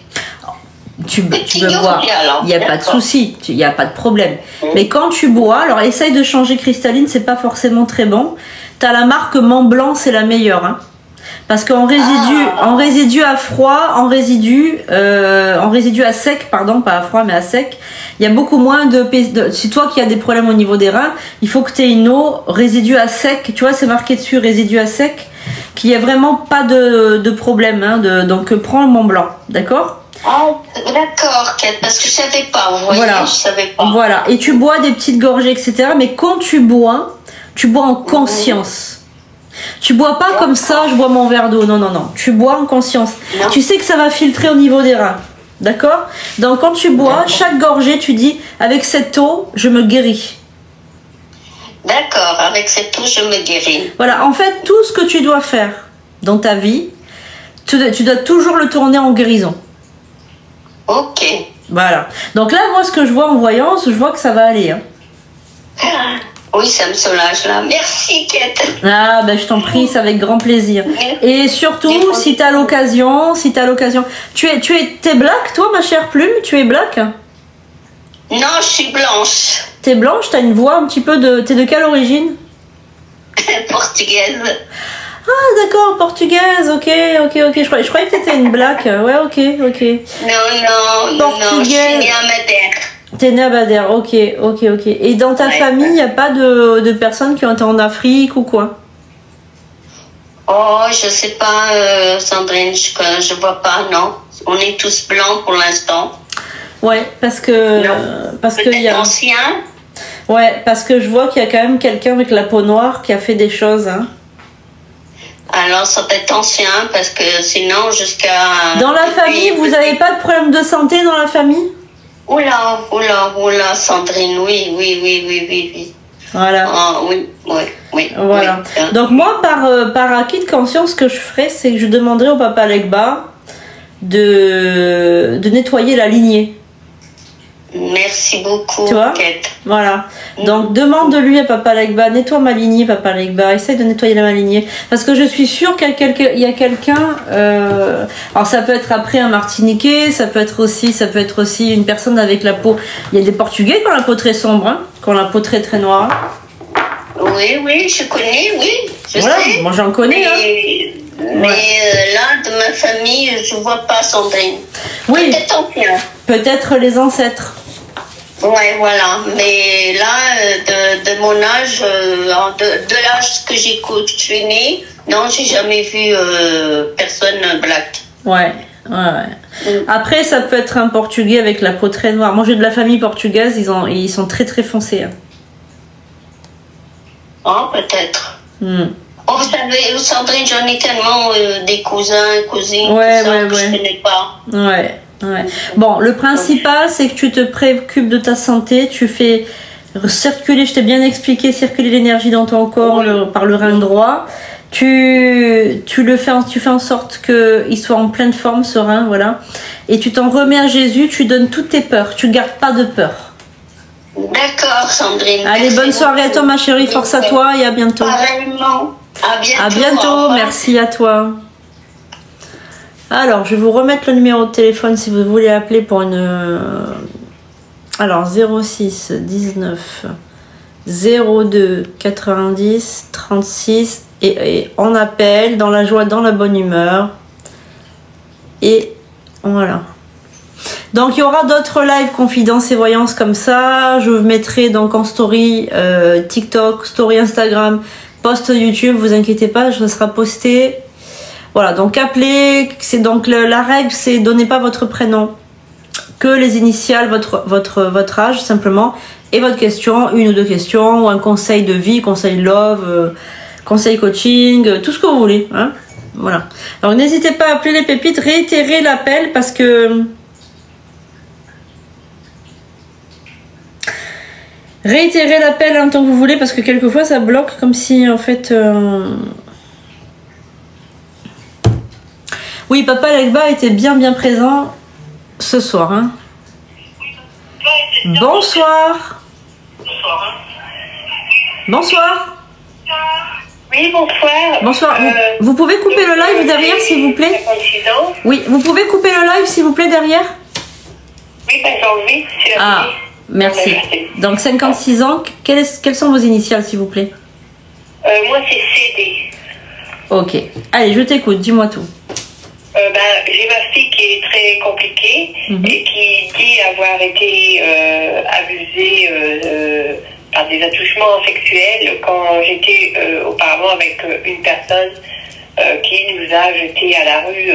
Tu peux boire. Il n'y a pas de souci. Il n'y a pas de problème. Mais quand tu bois, alors essaye de changer cristalline, c'est pas forcément très bon. Tu as la marque Mont Blanc, c'est la meilleure. Hein. Parce qu'en résidu à froid, en résidu à sec, pardon, pas à froid mais à sec, il y a beaucoup moins de si toi qui as des problèmes au niveau des reins, il faut que tu aies une eau résidu à sec, tu vois, c'est marqué dessus résidu à sec, qu'il n'y ait vraiment pas de problème, hein, donc prends le Mont Blanc, d'accord? Ah, d'accord, parce que je savais pas, vous voyez, voilà. Je savais pas. Voilà, et tu bois des petites gorgées, etc. Mais quand tu bois en conscience. Tu bois pas comme ça, je bois mon verre d'eau. Non, non, non. Tu bois en conscience. Non. Tu sais que ça va filtrer au niveau des reins. D'accord? Donc quand tu bois, chaque gorgée, tu dis, avec cette eau, je me guéris. D'accord, avec cette eau, je me guéris. Voilà, en fait, tout ce que tu dois faire dans ta vie, tu dois toujours le tourner en guérison. Ok. Voilà. Donc là, moi, ce que je vois en voyance, je vois que ça va aller. Hein. Oui, ça me soulage là. Merci, Kate. Ah, ben je t'en prie, c'est avec grand plaisir. Et surtout, si t'as l'occasion, t'es black, toi, ma chère Plume? Tu es black? Non, je suis blanche. T'es blanche, t'as une voix un petit peu de... T'es de quelle origine? Portugaise. Ah, d'accord, portugaise, ok. Je croyais que t'étais une black. Ouais, ok. Non, je suis née à Madère. T'es née à Madère, ok. Et dans ta famille, il n'y a pas de personnes qui ont été en Afrique ou quoi? Oh, je sais pas, Sandrine, je vois pas, non. On est tous blancs pour l'instant. Ouais, parce que y a ancien. Ouais, parce que je vois qu'il y a quand même quelqu'un avec la peau noire qui a fait des choses, hein. Alors, ça peut être ancien, parce que sinon, jusqu'à... Dans la famille, vous n'avez pas de problème de santé dans la famille? Oula, Sandrine, oui. Voilà. Oui. Voilà. Oui. Donc moi, par acquis de conscience, ce que je ferais, c'est que je demanderais au Papa Legba de nettoyer la lignée. Merci beaucoup, tu vois? Kate. Voilà. Donc demande-lui à Papa Legba, nettoie ma lignée, Papa Legba, essaye de nettoyer ma lignée. Parce que je suis sûre qu'il y a quelqu'un, alors ça peut être après un Martiniquais, ça peut être aussi une personne avec la peau. Il y a des Portugais qui ont la peau très sombre, hein, qui ont la peau très très noire. Oui, je connais, oui. Je voilà, sais. Moi j'en connais. Mais là, de ma famille, je vois pas Sandrine. Oui. Peut-être ancien. Peut-être les ancêtres. Ouais, voilà. Mais là, de mon âge, de l'âge que j'écoute, je suis née, non, j'ai jamais vu personne black. Ouais. Après, ça peut être un Portugais avec la peau très noire. Moi, j'ai de la famille portugaise, ils sont très très foncés. Hein. Oh, peut-être. Oh, vous savez, Sandrine, j'en ai tellement des cousins, cousines, que je ne connais pas. Ouais. Ouais. Bon, le principal, c'est que tu te préoccupes de ta santé, tu fais circuler, je t'ai bien expliqué, circuler l'énergie dans ton corps par le rein droit. Tu fais en sorte qu'il soit en pleine forme, ce rein, voilà. Et tu t'en remets à Jésus, tu donnes toutes tes peurs, tu gardes pas de peur. D'accord, Sandrine. Allez, bonne soirée à toi, ma chérie, force à toi et à bientôt. Pareillement. À bientôt. À bientôt, merci à toi. Alors, je vais vous remettre le numéro de téléphone si vous voulez appeler pour une... Alors, 06 19 02 90 36 et on appelle dans la joie, dans la bonne humeur. Et voilà. Donc, il y aura d'autres lives confidences et voyances comme ça. Je vous mettrai donc en story TikTok, story Instagram, post YouTube. Vous inquiétez pas, ça sera posté. Voilà, donc appelez. C'est donc la règle, c'est donnez pas votre prénom, que les initiales, votre âge simplement, et votre question, une ou deux questions, ou un conseil de vie, conseil love, conseil coaching, tout ce que vous voulez. Hein, voilà. Donc n'hésitez pas à appeler les pépites, réitérez l'appel parce que... Réitérez l'appel en tant que vous voulez parce que quelquefois ça bloque comme si en fait... Oui, Papa Legba était bien présent ce soir. Hein. Bonsoir. Bonsoir. Oui, bonsoir. Bonsoir. Vous pouvez couper le live derrière, s'il vous plaît? Oui, vous pouvez couper le live, s'il vous plaît, derrière? Oui, d'accord, oui. Ah, merci. Donc, 56 ans. Quelles sont vos initiales, s'il vous plaît? Moi, c'est CD. Ok. Allez, je t'écoute. Dis-moi tout. J'ai ma fille qui est très compliquée et qui dit avoir été abusée par des attouchements sexuels quand j'étais auparavant avec une personne qui nous a jetés à la rue,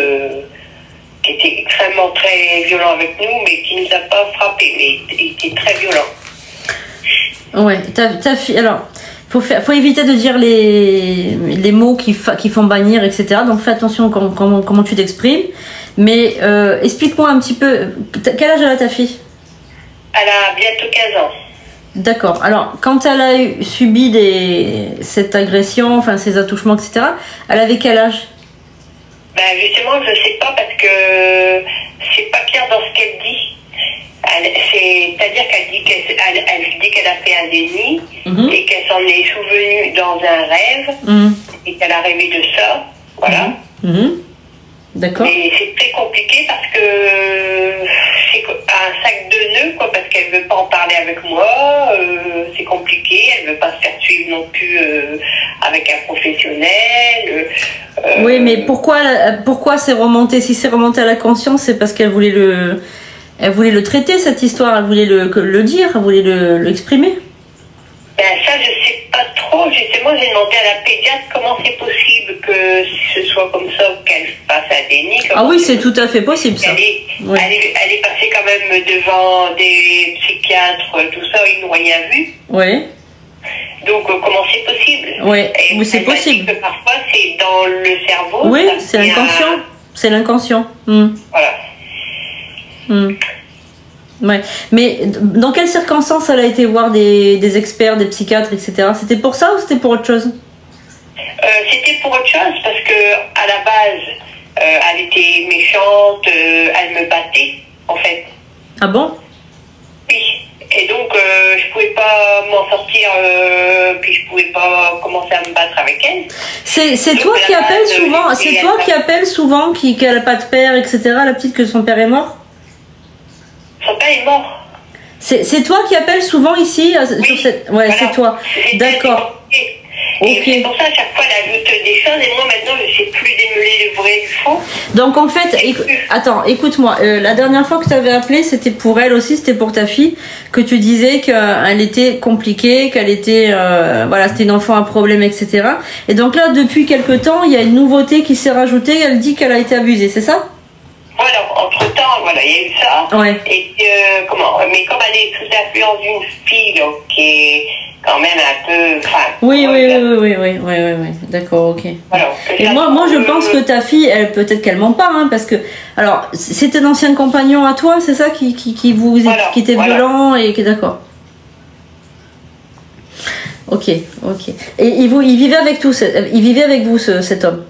qui était extrêmement très violent avec nous, mais qui nous a pas frappé, mais qui était très violent. Ouais, ta fille. Alors, faut éviter de dire les mots qui font bannir, etc. Donc fais attention comment tu t'exprimes. Mais explique-moi un petit peu, quel âge elle a ta fille? Elle a bientôt 15 ans. D'accord. Alors, quand elle a subi cette agression, enfin ces attouchements, etc., elle avait quel âge? Justement, je sais pas parce que c'est pas clair dans ce qu'elle dit. C'est-à-dire qu'elle dit qu'elle a fait un déni et qu'elle s'en est souvenue dans un rêve et qu'elle a rêvé de ça. Voilà. D'accord. Et c'est très compliqué parce que c'est un sac de nœuds, quoi, parce qu'elle veut pas en parler avec moi. C'est compliqué. Elle veut pas se faire suivre non plus avec un professionnel. Oui, mais pourquoi c'est remonté? Si c'est remonté à la conscience, c'est parce qu'elle voulait le traiter, cette histoire, elle voulait le dire, elle voulait l'exprimer. Ça, je sais pas trop. Justement, j'ai demandé à la pédiatre comment c'est possible que ce soit comme ça, qu'elle fasse un déni. Ah oui, c'est tout à fait possible, ça. Elle est passée quand même devant des psychiatres, tout ça, ils n'ont rien vu. Oui. Donc, comment c'est possible? Oui, c'est possible. Que parfois, c'est dans le cerveau. Oui, c'est l'inconscient. C'est l'inconscient. Voilà. Ouais. Mais dans quelles circonstances elle a été voir des experts, des psychiatres, etc. C'était pour ça ou c'était pour autre chose? C'était pour autre chose parce que à la base, elle était méchante, elle me battait en fait. Ah bon? Oui. Et donc je pouvais pas m'en sortir, puis je pouvais pas commencer à me battre avec elle. C'est toi qui appelles souvent. C'est toi qui appelles souvent qu'elle a pas de père, etc. La petite que son père est mort. Son père est mort. C'est toi qui appelles souvent ici sur cette... Ouais, voilà. C'est toi. D'accord. Et c'est pour ça, à chaque fois, elle ajoute des choses. Et moi, maintenant, je ne sais plus démêler le vrai du faux. Donc, en fait, attends, écoute-moi. La dernière fois que tu avais appelé, c'était pour elle aussi, c'était pour ta fille, que tu disais qu'elle était compliquée, qu'elle était... voilà, c'était une enfant à problème, etc. Et donc là, depuis quelque temps, il y a une nouveauté qui s'est rajoutée. Elle dit qu'elle a été abusée, c'est ça? Voilà, entre-temps, voilà, il y a eu ça. Ouais. Et mais comme elle est sous l'influence d'une fille qui est quand même un peu... Oui, d'accord, ok. Voilà, et moi, je pense que ta fille, elle peut-être qu'elle ment pas, hein, parce que... Alors, c'était un ancien compagnon à toi, c'est ça, qui était violent et qui est d'accord. Ok. Et il vivait avec vous, cet homme?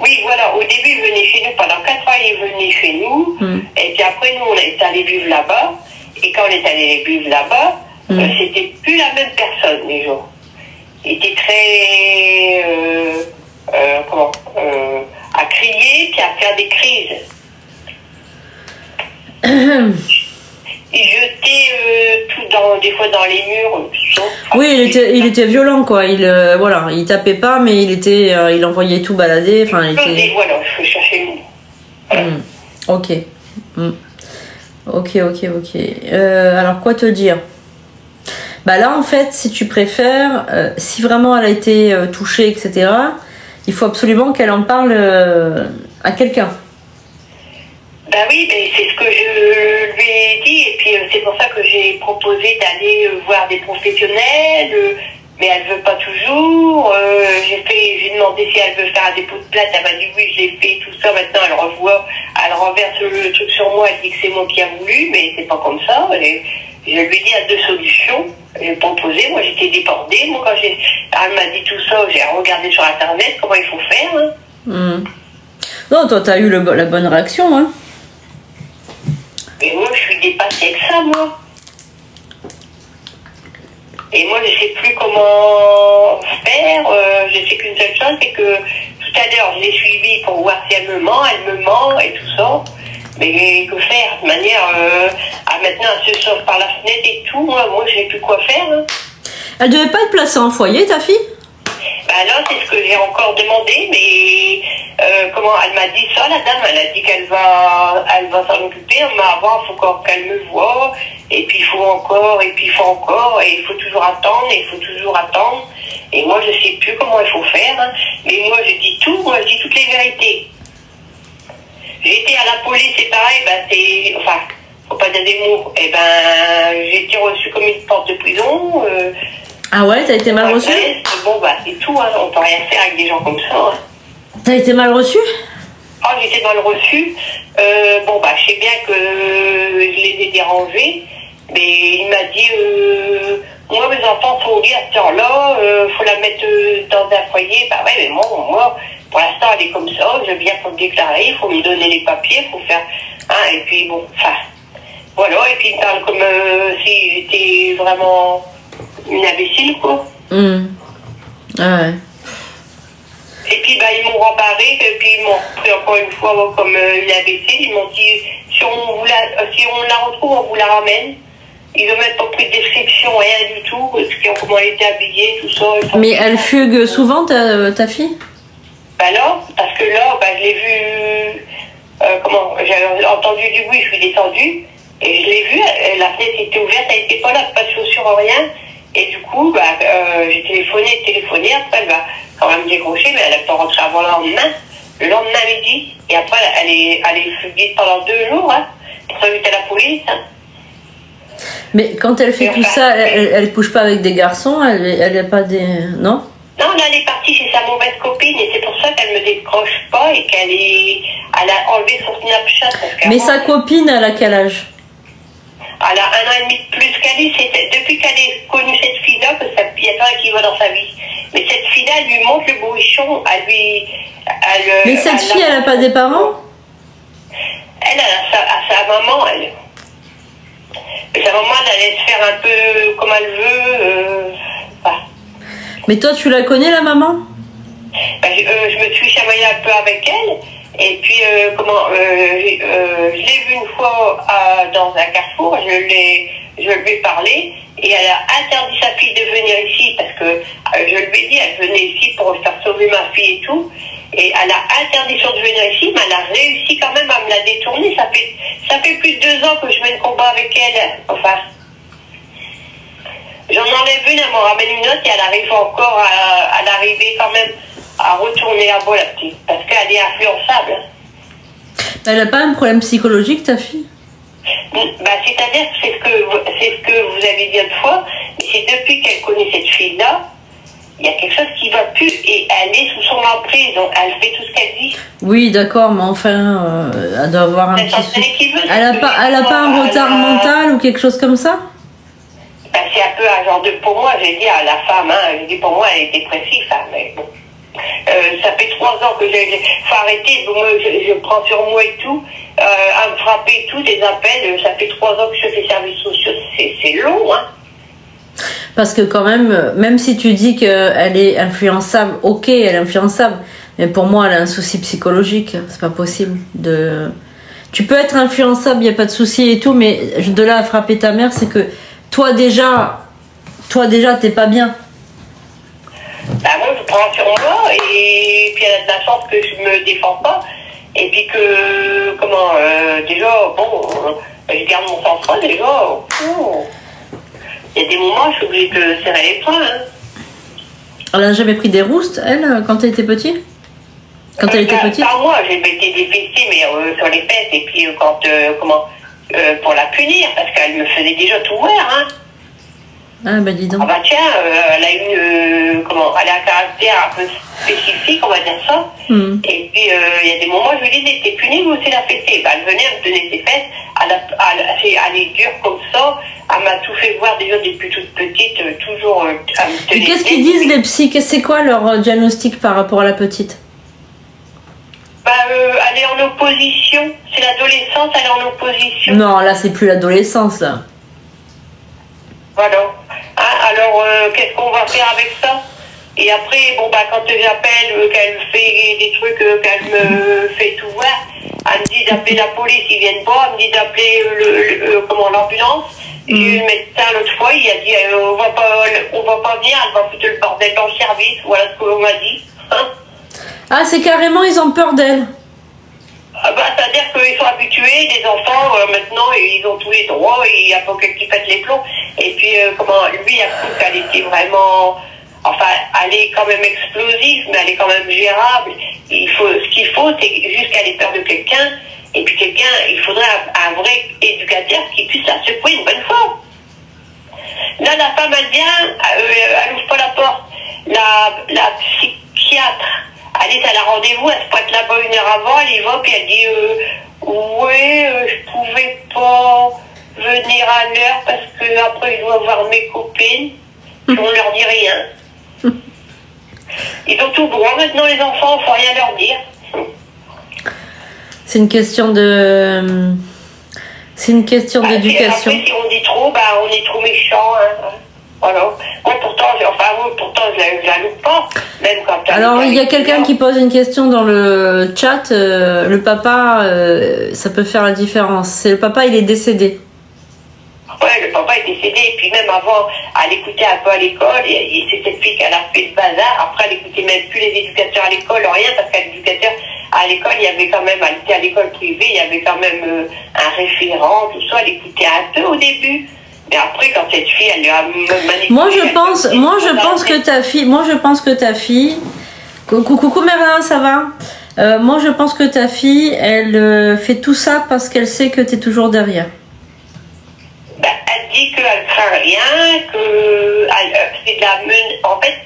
Oui, voilà. Au début, il venait chez nous. Pendant 4 ans, il venait chez nous. Et puis après, nous, on est allés vivre là-bas. Et quand on est allés vivre là-bas, c'était plus la même personne, les gens. Il était très... à crier, puis à faire des crises. Il jetait tout des fois dans les murs. Oui, il était violent, quoi. Il tapait pas, mais il envoyait tout balader. Enfin, voilà, je cherchais le mot. Ok. Ok. Alors, quoi te dire? Bah là, en fait, si tu préfères, si vraiment elle a été touchée, etc., il faut absolument qu'elle en parle à quelqu'un. Ben oui, mais c'est ce que je lui ai dit, et puis c'est pour ça que j'ai proposé d'aller voir des professionnels, mais elle veut pas toujours. J'ai demandé si elle veut faire un dépôt de plainte, elle m'a dit oui, je l'ai fait, tout ça. Maintenant, elle renverse le truc sur moi, elle dit que c'est moi qui a voulu, mais c'est pas comme ça. Et je lui ai dit, il y a 2 solutions. J'ai proposé, moi j'étais débordée. Moi, quand elle m'a dit tout ça, j'ai regardé sur Internet comment il faut faire. Hein. Non, toi, t'as eu la bonne réaction, hein. Mais moi, je suis dépassée avec ça, moi. Et moi, je ne sais plus comment faire. Je sais qu'une seule chose, c'est que tout à l'heure, je l'ai suivie pour voir si elle me ment et tout ça. Mais que faire? De manière à maintenant, elle se sauve par la fenêtre et tout. Moi, je n'ai plus quoi faire. Hein. Elle devait pas être placée en foyer, ta fille? Ben là, c'est ce que j'ai encore demandé, mais comment elle m'a dit ça, la dame, elle a dit qu'elle va s'en occuper, mais avant, il faut encore qu'elle me voie, et puis il faut encore, et il faut toujours attendre, et moi, je sais plus comment il faut faire, hein. Mais moi, je dis tout, je dis toutes les vérités. J'ai été à la police, c'est pareil, faut pas dire des mots, j'ai été reçue comme une porte de prison, ah ouais, t'as été mal reçue? Bon, c'est tout, hein. On peut rien faire avec des gens comme ça. Hein. T'as été mal reçue? Ah, j'ai été mal reçue. Je sais bien que je les ai dérangés, mais il m'a dit, moi, mes enfants sont au lit à cette heure-là, faut la mettre dans un foyer. Bah ouais, mais moi, pour l'instant, elle est comme ça, je viens pour me déclarer, il faut me donner les papiers, il faut faire... Hein, et puis, voilà, et puis il me parle comme si j'étais vraiment... une imbécile, quoi. Ah ouais. Et puis, ils m'ont rembarré, et puis ils m'ont pris encore une fois comme une imbécile. Ils m'ont dit, si on la retrouve, on vous la ramène. Ils n'ont même pas pris de description, rien du tout, comment elle était habillée, tout ça. Mais elle fugue souvent, ta fille? Non, parce que là, je l'ai vu, j'avais entendu du bruit, je suis descendue, et je l'ai vue, la fenêtre était ouverte, elle n'était pas là, pas de chaussures, rien. Et du coup, j'ai téléphoné, après elle va quand même décrocher, mais elle a pas rentré avant le lendemain midi, et après elle est fuguée pendant 2 jours, hein, pour s'inviter à la police. Hein. Mais quand elle fait tout ça, elle couche pas avec des garçons, elle n'a pas des... Non? Non, là, elle est partie chez sa mauvaise copine, et c'est pour ça qu'elle me décroche pas, et qu'elle a enlevé son Snapchat. Mais sa copine, elle a quel âge? Elle a 1 an et demi de plus qu'Alice. Depuis qu'elle ait connu cette fille-là, qu'il y a pas qui va dans sa vie. Mais cette fille-là, elle lui montre le bourrichon, mais cette fille, elle n'a pas des parents? Elle a sa maman, elle. Mais sa maman, elle laisse faire un peu comme elle veut. Mais toi, tu la connais, la maman? Je me suis chamaillée un peu avec elle. Et puis, je l'ai vue une fois dans un carrefour, je lui ai parlé, et elle a interdit sa fille de venir ici, parce que je lui ai dit, elle venait ici pour faire sauver ma fille et tout, et elle a interdiction de venir ici, mais elle a réussi quand même à me la détourner. Ça fait plus de 2 ans que je mène combat avec elle, j'en enlève une, elle m'en ramène une autre, et elle arrive encore à l'arrivée quand même à retourner à bas, la petite, parce qu'elle est influençable. Elle n'a pas un problème psychologique, ta fille? Bah, c'est-à-dire que c'est ce que vous avez dit autrefois, mais c'est depuis qu'elle connaît cette fille-là, il y a quelque chose qui va plus et elle est sous son emprise, donc elle fait tout ce qu'elle dit. Oui, d'accord, mais enfin, elle doit avoir un petit... Elle a pas un retard mental ou quelque chose comme ça? Ben, c'est un peu un genre de... Pour moi, j'ai dit à la femme, hein, j'ai dit pour moi, elle est dépressive, hein, mais bon. Ça fait 3 ans que faut arrêter, je prends sur moi et tout, à me frapper et tout, des appels, ça fait 3 ans que je fais services sociaux, c'est long, hein. Parce que quand même si tu dis qu'elle est influençable, ok, elle est influençable, mais pour moi, elle a un souci psychologique, c'est pas possible de... Tu peux être influençable, il n'y a pas de souci et tout, mais de là à frapper ta mère, c'est que toi déjà, t'es pas bien. Bah moi, je prends sur moi, et puis elle a de la chance que je me défends pas, et puis que, déjà, bon, je garde mon sang-froid, déjà, il y a des moments, je suis obligée de serrer les poings, hein. Elle n'a jamais pris des roustes, elle, quand elle était petite? Quand elle était petite? Pas moi, j'ai été défessée, mais sur les fesses, et puis pour la punir, parce qu'elle me faisait déjà tout voir, hein. Ah bah dis donc. Ah bah tiens, elle a elle a un caractère un peu spécifique, on va dire ça. Et puis il y a des moments, je lui disais, t'es punie ou c'est la fessée? Bah, elle venait, elle me donnait ses fesses, elle est dure comme ça, elle m'a tout fait voir déjà depuis toute petite, toujours. Et qu'est-ce qu'ils disent les psys? C'est quoi leur diagnostic par rapport à la petite? Bah, elle est en opposition, c'est l'adolescence, elle est en opposition. Non, là c'est plus l'adolescence là. Voilà. Hein, alors, qu'est-ce qu'on va faire avec ça? Et après, bon, bah, quand j'appelle, qu'elle fait des trucs, qu'elle me fait tout voir, elle me dit d'appeler la police, ils viennent pas, elle me dit d'appeler l'ambulance. Et le médecin, l'autre fois, il a dit, on va pas venir, elle va foutre le bordel dans le service, voilà ce qu'on m'a dit. Hein? Ah, c'est carrément, ils ont peur d'elle. Ah bah, c'est-à-dire qu'ils sont habitués, des enfants, maintenant, ils ont tous les droits, il n'y a pas quelqu'un qui pète les plombs. Et puis, lui, il a cru qu'elle était vraiment... Enfin, elle est quand même explosive, mais elle est quand même gérable. Ce qu'il faut, c'est juste qu'elle ait peur de quelqu'un. Et puis il faudrait un vrai éducateur qui puisse la secouer une bonne fois. Là, la femme, elle vient, elle ouvre pas la porte. La psychiatre, elle est à la rendez-vous, elle se pointe là-bas 1 heure avant, elle y va, puis elle dit je pouvais pas venir à l'heure parce que après je dois voir mes copines. Puis on leur dit rien. Ils ont tout droit maintenant, les enfants, faut rien leur dire. C'est une question de... C'est une question d'éducation. Après, si on dit trop, on est trop méchant. Hein. Voilà. Moi, pourtant, je la loupe pas. Même quand alors, il y a quelqu'un qui pose une question dans le chat. Le papa, ça peut faire la différence. Le papa, il est décédé. Ouais, le papa est décédé. Et puis même avant, elle écoutait un peu à l'école. Et c'est cette fille qu'elle a fait le bazar. Après, elle écoutait même plus les éducateurs à l'école, rien, parce qu'à l'éducateur, à l'école, il y avait quand même, elle était à l'école privée, il y avait quand même un référent, tout ça. Elle écoutait un peu au début. Mais après, quand cette fille, elle lui a manipulé... Moi, je pense que ta fille... Coucou Merlin, ça va? Moi, je pense que ta fille, elle fait tout ça parce qu'elle sait que tu es toujours derrière. Elle dit qu'elle craint rien, que c'est de la menace. En fait,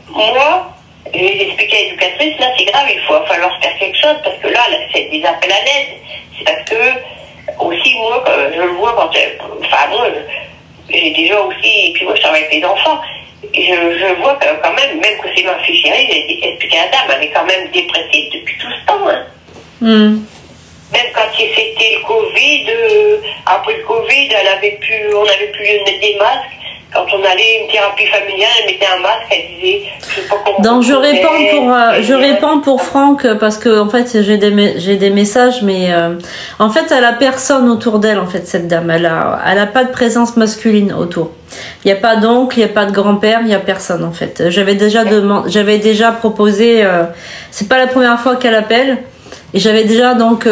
moi, j'ai expliqué à l'éducatrice, là, c'est grave, il va falloir faire quelque chose, parce que là, c'est des appels à l'aide. C'est parce que, aussi, moi, je le vois quand... moi, j'ai déjà aussi... Et puis moi, je travaille avec les enfants. Et je vois que, quand même que c'est ma fille chérie, j'ai expliqué à la dame, elle est quand même dépressive depuis tout ce temps, hein. Même quand c'était le Covid, après le Covid, on n'avait plus lieu de mettre des masques. Quand on allait une thérapie familiale, elle mettait un masque, elle disait, je sais pas comment... Donc je réponds pour Franck, parce que en fait j'ai des messages, mais en fait elle a personne autour d'elle, en fait, cette dame. Elle a pas de présence masculine autour. Il n'y a pas d'oncle, il n'y a pas de grand-père, il n'y a personne, en fait. J'avais déjà proposé, c'est pas la première fois qu'elle appelle. Et j'avais déjà donc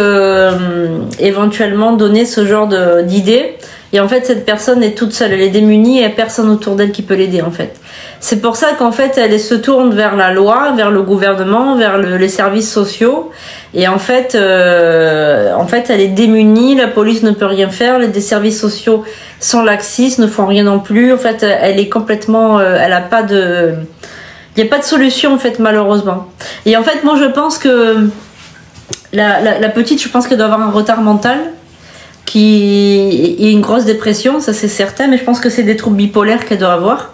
éventuellement donné ce genre d'idée. Et en fait, cette personne est toute seule, elle est démunie et il n'y a personne autour d'elle qui peut l'aider, en fait. C'est pour ça qu'en fait, elle se tourne vers la loi, vers le gouvernement, vers les services sociaux. Et en fait, elle est démunie, la police ne peut rien faire, les services sociaux sont laxistes, ne font rien non plus. En fait, elle est complètement, elle a pas de, il n'y a pas de solution, en fait, malheureusement. Et en fait, moi, je pense que la petite, je pense qu'elle doit avoir un retard mental, et une grosse dépression, ça c'est certain, mais je pense que c'est des troubles bipolaires qu'elle doit avoir.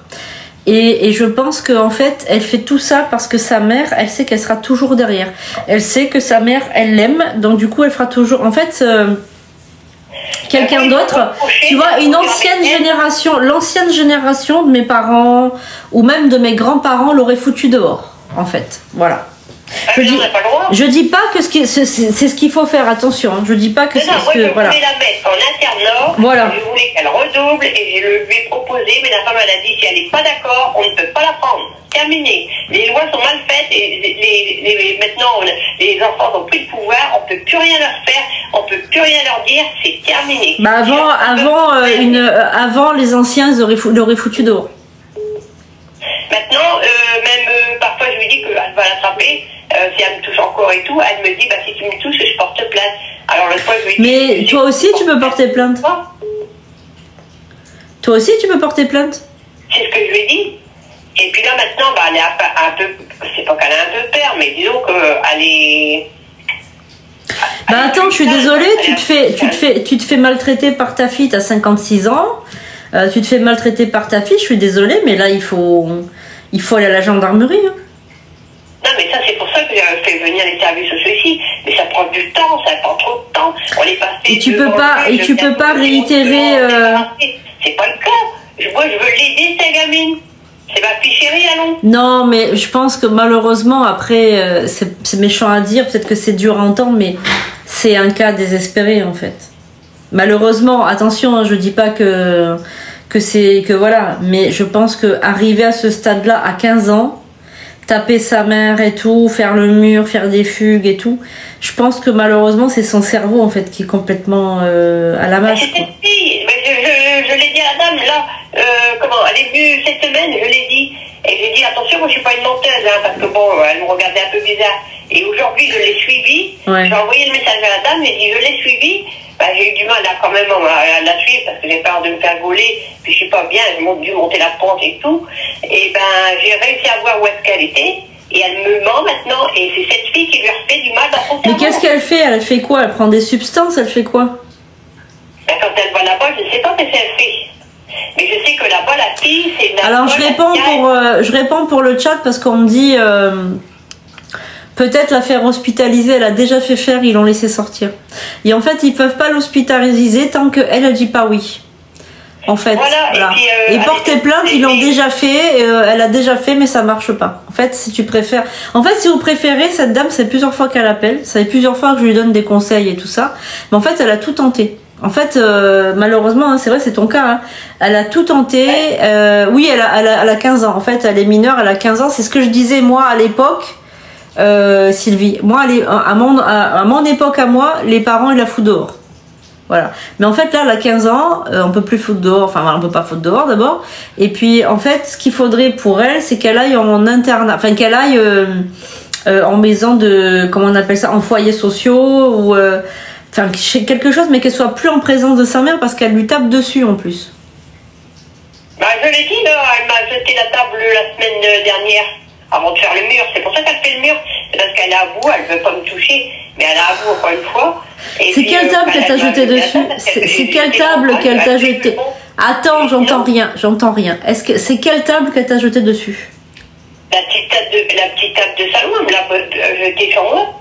Et je pense qu'en fait, elle fait tout ça parce que sa mère, elle sait qu'elle sera toujours derrière. Elle sait que sa mère, elle l'aime, donc du coup, elle fera toujours... En fait, quelqu'un d'autre, tu vois, une ancienne génération, l'ancienne génération de mes parents, ou même de mes grands-parents, l'aurait foutu dehors, en fait. Voilà. Je dis pas que c'est ce qu'il faut faire, attention. Hein. Je dis pas que c'est ce que... Je voulais la mettre en internat. Voilà. Je voulais qu'elle redouble et je lui ai proposé, mais la femme elle a dit si elle n'est pas d'accord, on ne peut pas la prendre. Terminé. Les lois sont mal faites et maintenant les enfants n'ont plus de pouvoir, on ne peut plus rien leur faire, on ne peut plus rien leur dire, c'est terminé. Bah avant les anciens ils l'auraient foutu dehors. Maintenant, même parfois je lui dis qu'elle va l'attraper. Si elle me touche encore et tout, elle me dit bah si tu me touches, je porte plainte. Alors le fois je lui dis. Mais toi aussi tu peux porter plainte. Toi aussi tu peux porter plainte. C'est ce que je lui ai dit. Et puis là maintenant, bah elle est un peu, c'est pas qu'elle a un peu peur, mais disons qu'elle est. Bah attends, je suis désolée, tu te fais maltraiter par ta fille, t'as 56 ans. Tu te fais maltraiter par ta fille, je suis désolée, mais là il faut aller à la gendarmerie. Hein. Non, mais ça, c'est pour ça que j'ai fait venir les services sociaux ici. Mais ça prend du temps, ça prend trop de temps. On est passé. Et tu peux pas réitérer. C'est pas le cas. Moi, je veux l'aider, sa gamine. C'est ma fille chérie, allons. Non, mais je pense que malheureusement, après, c'est méchant à dire, peut-être que c'est dur à entendre, mais c'est un cas désespéré, en fait. Malheureusement, attention, hein, je dis pas que voilà, mais je pense que arriver à ce stade-là, à 15 ans, taper sa mère et tout, faire le mur, faire des fugues et tout. Je pense que malheureusement, c'est son cerveau en fait qui est complètement à la masse. C'est cette fille, mais je l'ai dit à la dame, là, elle est venue cette semaine, je l'ai dit. Et j'ai dit, attention, moi je suis pas une menteuse, hein, parce que bon, elle me regardait un peu bizarre. Et aujourd'hui, je l'ai suivie. Ouais. J'ai envoyé le message à la dame, j'ai dit, je l'ai suivie. Bah, j'ai eu du mal quand même à la suivre parce que j'ai peur de me faire voler, puis je suis pas bien, j'ai dû monter la pente et tout. Et ben j'ai réussi à voir où est-ce qu'elle était et elle me ment maintenant et c'est cette fille qui lui refait du mal dans son cerveau. Mais qu'est-ce qu'elle fait? Elle fait quoi? Elle prend des substances? Elle fait quoi? Ben, quand elle va là-bas, je ne sais pas ce qu'elle fait. Mais je sais que là-bas, la fille, c'est une... Alors je réponds pour le chat parce qu'on me dit peut-être la faire hospitaliser, elle a déjà fait faire, ils l'ont laissé sortir. Et en fait, ils peuvent pas l'hospitaliser tant qu'elle dit pas oui. En fait, voilà. Et porter plainte, ils l'ont déjà fait, elle a déjà fait, mais ça marche pas. En fait, si tu préfères, si vous préférez, cette dame, c'est plusieurs fois qu'elle appelle, ça fait plusieurs fois que je lui donne des conseils et tout ça, mais en fait, elle a tout tenté. En fait, malheureusement, hein, c'est vrai, c'est ton cas. Hein. Elle a tout tenté. Oui, elle a 15 ans. En fait, elle est mineure, elle a 15 ans. C'est ce que je disais moi à l'époque. Sylvie, moi à mon époque à moi, les parents ils la foutent dehors, voilà. Mais en fait là elle a 15 ans, on peut plus foutre dehors, on peut pas foutre dehors d'abord. Et puis en fait ce qu'il faudrait pour elle, c'est qu'elle aille en internat, qu'elle aille en maison de, comment on appelle ça, en foyer sociaux ou quelque chose, mais qu'elle soit plus en présence de sa mère parce qu'elle lui tape dessus en plus. Bah je l'ai dit là, elle m'a jeté la table la semaine dernière. Avant de faire le mur, c'est pour ça qu'elle fait le mur, c'est parce qu'elle est à bout, elle veut pas me toucher, mais elle est à bout encore une fois. C'est quelle table qu'elle t'a jeté dessus? C'est quelle table qu'elle t'a jeté? Attends, j'entends rien. Est-ce que c'est quelle table qu'elle t'a jeté dessus? La petite table de salon, elle me l'a jetée sur moi.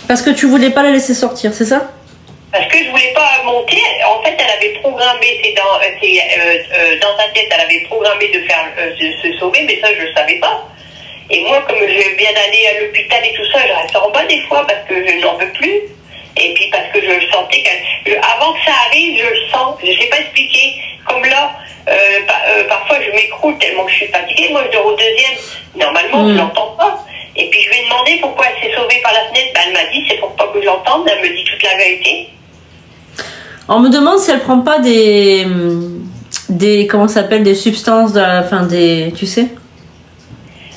Parce que tu voulais pas la laisser sortir, c'est ça? Parce que je voulais pas monter. En fait, elle avait programmé, dans sa tête, elle avait programmé de faire se sauver, mais ça, je savais pas. Et moi, comme je viens d'aller à l'hôpital et tout ça, je reste en bas des fois parce que je n'en veux plus. Et puis parce que je sentais avant que ça arrive, je le sens. Je sais pas expliquer. Comme là, parfois je m'écroule tellement que je suis fatiguée. Moi, je dors au deuxième. Normalement, je l'entends pas. Et puis je lui ai demandé pourquoi elle s'est sauvée par la fenêtre. Ben, elle m'a dit c'est pour pas que j'entende. Elle me dit toute la vérité. On me demande si elle prend pas des comment ça s'appelle, des substances, enfin des, tu sais.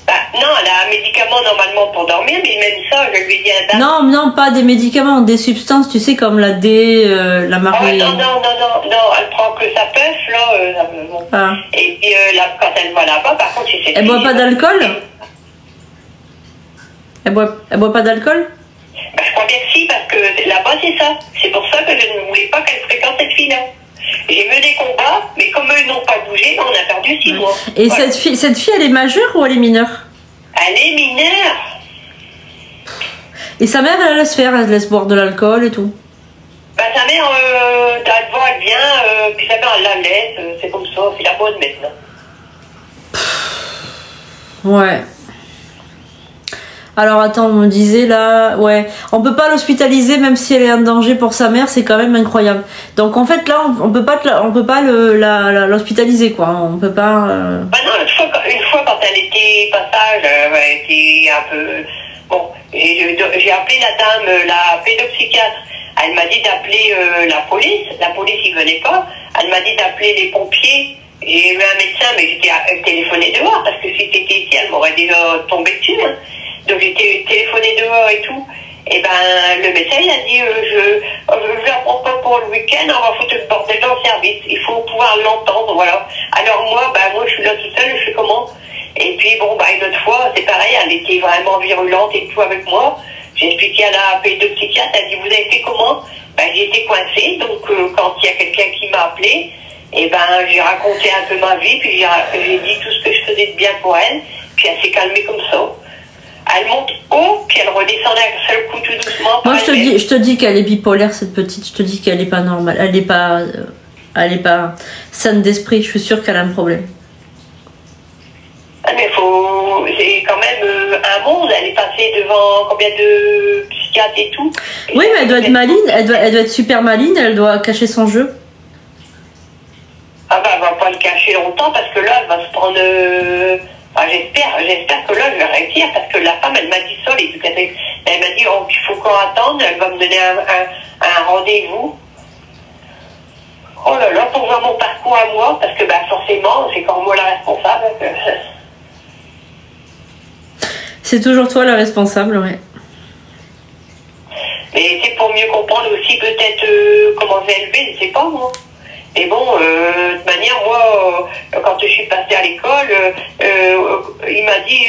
Bah, non, elle a un médicament normalement pour dormir, mais même ça, je lui ai dit à la dame. Non, non, pas des médicaments, des substances, tu sais, comme la D, la Marie. Non, elle prend que sa puff, là. Bon. Ah. Et puis là, quand elle va là-bas, par contre, c'est Elle boit pas d'alcool? Elle boit pas d'alcool? Bah, je crois bien que si, parce que là-bas, c'est ça. C'est pour ça que je ne voulais pas qu'elle fréquente cette fille-là. J'ai mené des combats, mais comme eux n'ont pas bougé, on a perdu 6 mois. Et voilà. cette fille, elle est majeure ou elle est mineure? Elle est mineure. Et sa mère, elle laisse faire, elle laisse boire de l'alcool et tout. Bah, sa mère, elle vient, puis sa mère, elle la laisse, c'est comme ça, c'est la mode maintenant. Ouais. Alors attends, on me disait là, ouais, on peut pas l'hospitaliser même si elle est en danger pour sa mère, c'est quand même incroyable. Donc en fait là, on peut pas l'hospitaliser quoi, on peut pas. Bah non, une fois quand elle était passage, elle était un peu bon. J'ai appelé la dame, la pédopsychiatre. Elle m'a dit d'appeler la police. La police y venait pas. Elle m'a dit d'appeler les pompiers. J'ai eu un médecin, mais j'étais téléphoné dehors parce que si c'était ici, elle m'aurait déjà tombé dessus. Hein. Donc j'ai téléphoné dehors et tout. Et ben le médecin il a dit je la prends pas pour le week-end, on va foutre le bordel dans le service. Il faut pouvoir l'entendre, voilà. Alors moi je suis là toute seule, je fais comment? Et puis bon une autre fois, c'est pareil, elle était vraiment virulente et tout avec moi. J'ai expliqué à la pédopsychiatre, elle dit vous avez fait comment? J'ai été coincée, donc quand il y a quelqu'un qui m'a appelé, et j'ai raconté un peu ma vie, puis j'ai dit tout ce que je faisais de bien pour elle, puis elle s'est calmée comme ça. Elle monte haut, puis elle redescend d'un seul coup tout doucement. Moi, je te dis qu'elle est bipolaire, cette petite. Je te dis qu'elle est pas normale. Elle est pas saine d'esprit. Je suis sûre qu'elle a un problème. Ah, mais c'est quand même un monde. Elle est passée devant combien de psychiatres et tout. Et oui, mais elle doit être maligne. Elle doit être super maligne. Elle doit cacher son jeu. Ah elle va pas le cacher longtemps parce que là, elle va se prendre. J'espère que là, je vais réussir parce que la femme, elle m'a dit ça, l'éducatrice. Elle m'a dit, il faut qu'on attende, elle va me donner un rendez-vous. Oh là là, pour voir mon parcours à moi, parce que forcément, c'est quand moi la responsable. C'est toujours toi la responsable, ouais. Mais c'est pour mieux comprendre aussi peut-être comment j'ai élevé, je sais pas moi. Mais bon, de toute manière, moi, quand je suis passée à l'école, il m'a dit,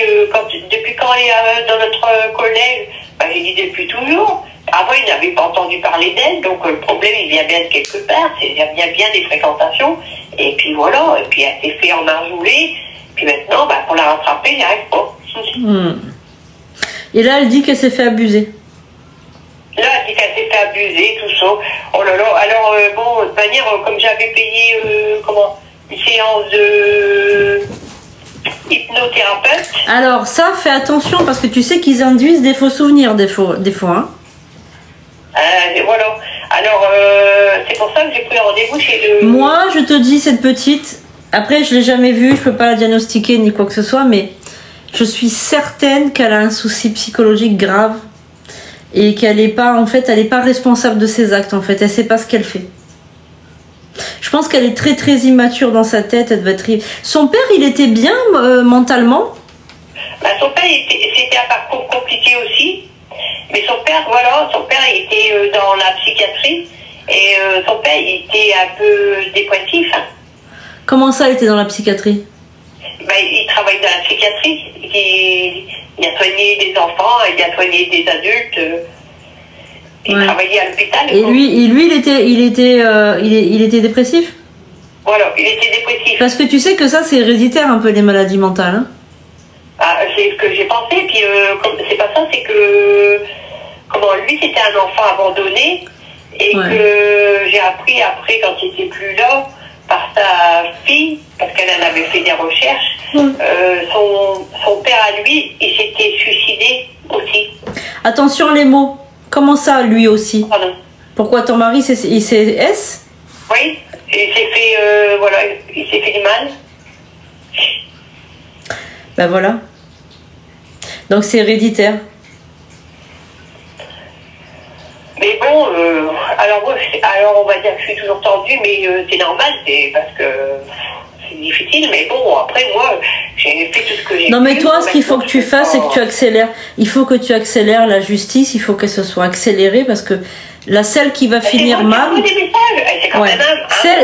depuis quand elle est dans notre collège, j'ai dit depuis toujours. Avant, il n'avait pas entendu parler d'elle, donc le problème, il vient bien de quelque part, il vient bien des fréquentations. Et puis voilà, et puis elle s'est fait en enjouler, puis maintenant, pour la rattraper, il n'y arrive pas. Et là, elle dit qu'elle s'est fait abuser. Là, elle dit qu'elle s'est fait abuser, tout ça. Oh là là, alors, bon, de toute manière, comme j'avais payé, une séance de hypnothérapeute. Alors, ça, fais attention, parce que tu sais qu'ils induisent des faux souvenirs, des fois, hein. Voilà. Alors, c'est pour ça que j'ai pris rendez-vous chez le... Moi, je te dis, cette petite, après, je l'ai jamais vue, je peux pas la diagnostiquer, ni quoi que ce soit, mais je suis certaine qu'elle a un souci psychologique grave. Et qu'elle est pas, en fait, elle est pas responsable de ses actes, en fait. Elle sait pas ce qu'elle fait. Je pense qu'elle est très très immature dans sa tête. Elle doit être... Son père, il était bien mentalement. Son père, c'était un parcours compliqué aussi. Mais son père, il était dans la psychiatrie. Et son père, il était un peu dépressif. Hein. Comment ça, il était dans la psychiatrie? Il travaille dans la psychiatrie. Il a soigné des enfants, il a soigné des adultes. Il travaillait à l'hôpital. Et lui, il était dépressif? Voilà, il était dépressif. Parce que tu sais que ça, c'est héréditaire un peu les maladies mentales. Hein. C'est ce que j'ai pensé. Puis c'est pas ça, c'est que lui, c'était un enfant abandonné et que j'ai appris après quand il n'était plus là par sa fille, parce qu'elle en avait fait des recherches, son père à lui, il s'était suicidé aussi. Attention les mots. Comment ça, lui aussi? Pardon. Pourquoi ton mari, il s'est S? Oui, il s'est fait, il s'est fait du mal. Voilà. Donc c'est héréditaire. Mais bon, alors on va dire que je suis toujours tendue, mais c'est normal, c'est parce que c'est difficile, mais bon, après moi, j'ai fait tout ce que j'ai. Non mais toi, ce qu'il faut que tu fasses, c'est que tu accélères. Il faut que tu accélères la justice, il faut que ce soit accéléré, parce que celle qui va finir mal... Ouais.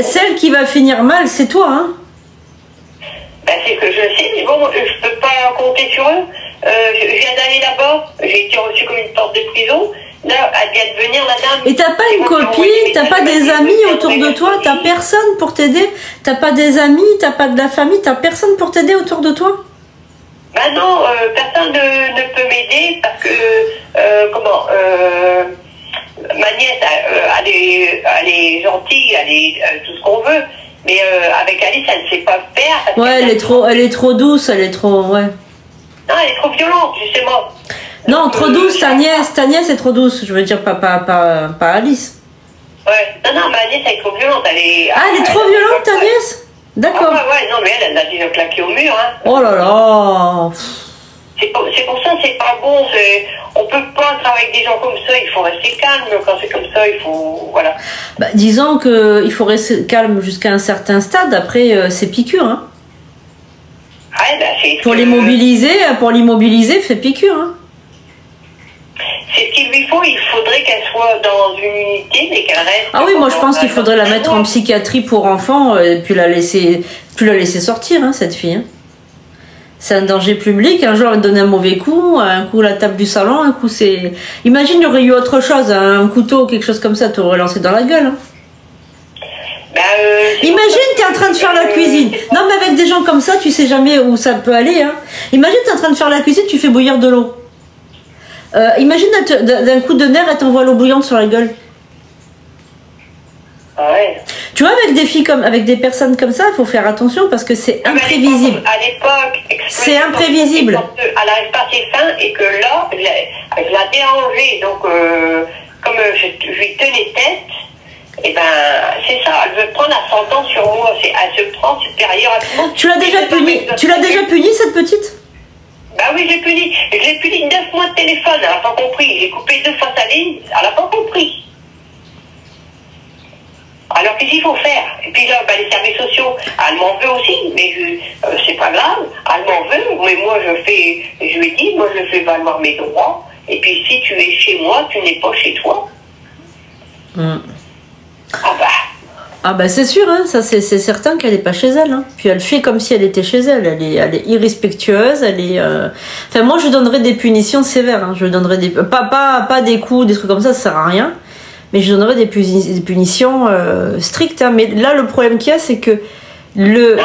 Celle qui va finir mal, c'est toi, hein. Ben, c'est que je sais, mais bon, je peux pas compter sur eux. Je viens d'aller là-bas, j'ai été reçue comme une porte de prison. Là, elle vient de venir, la dame. Et t'as pas une copine, t'as pas des amis autour de toi, t'as personne pour t'aider, t'as pas des amis, t'as pas de la famille, t'as personne pour t'aider autour de toi? Ben non, personne ne peut m'aider parce que, ma nièce, elle est gentille, elle est tout ce qu'on veut, mais avec Alice, elle ne sait pas faire. Ouais, elle est trop douce, elle est trop, ouais. Non, elle est trop violente, justement. Non, trop douce, ta nièce est trop douce, je veux dire, pas Alice. Ouais, non, ma nièce, elle est trop violente, elle est trop violente, ta nièce? D'accord. Ouais, non, mais elle a déjà claqué au mur, hein. Oh là là. C'est pour ça, c'est pas bon, on peut pas travailler avec des gens comme ça, il faut rester calme, quand c'est comme ça, il faut, voilà. Bah, disons qu'il faut rester calme jusqu'à un certain stade, après, c'est piqûre, hein. Ouais, bah, pour l'immobiliser, c'est piqûre, hein. C'est ce qu'il lui faut, il faudrait qu'elle soit dans une unité, mais qu'elle reste... Ah oui, moi je pense qu'il faudrait la mettre en psychiatrie pour enfants, et puis la laisser sortir, hein, cette fille, hein. C'est un danger public, un jour elle donne un mauvais coup, un coup la table du salon, un coup c'est... Imagine, il y aurait eu autre chose, un couteau, quelque chose comme ça, t'aurais lancé dans la gueule, hein. Imagine, t'es en train de faire la cuisine. Non, mais avec des gens comme ça, tu sais jamais où ça peut aller, hein. Imagine, t'es en train de faire la cuisine, tu fais bouillir de l'eau. Imagine, d'un coup de nerf, elle t'envoie l'eau bouillante sur la gueule. Ouais. Tu vois, avec des personnes comme ça, il faut faire attention parce que c'est imprévisible. À l'époque, c'est imprévisible. Elle n'arrive pas à ses fins et que là, je l'ai dérangée. Donc, comme je lui tenais tête, et ben, c'est ça, elle veut prendre ascendant sur moi. Elle se prend supérieure à tout le monde. Tu l'as déjà punie, cette petite? Bah oui, je l'ai puni 9 mois de téléphone, elle n'a pas compris. J'ai coupé 2 fois sa ligne, elle n'a pas compris. Alors qu'est-ce qu'il faut faire? Et puis là, les services sociaux, elle m'en veut aussi, mais c'est pas grave, elle m'en veut, mais moi je lui ai dit, moi je fais valoir mes droits, et puis si tu es chez moi, tu n'es pas chez toi. Ah bah c'est sûr, hein, ça c'est certain qu'elle n'est pas chez elle, hein. Puis elle fait comme si elle était chez elle, elle est irrespectueuse, elle est... Enfin moi je donnerais des punitions sévères, hein. Je donnerais des... Pas des coups, des trucs comme ça sert à rien, mais je donnerais des punitions strictes, hein. Mais là le problème qu'il y a c'est que ce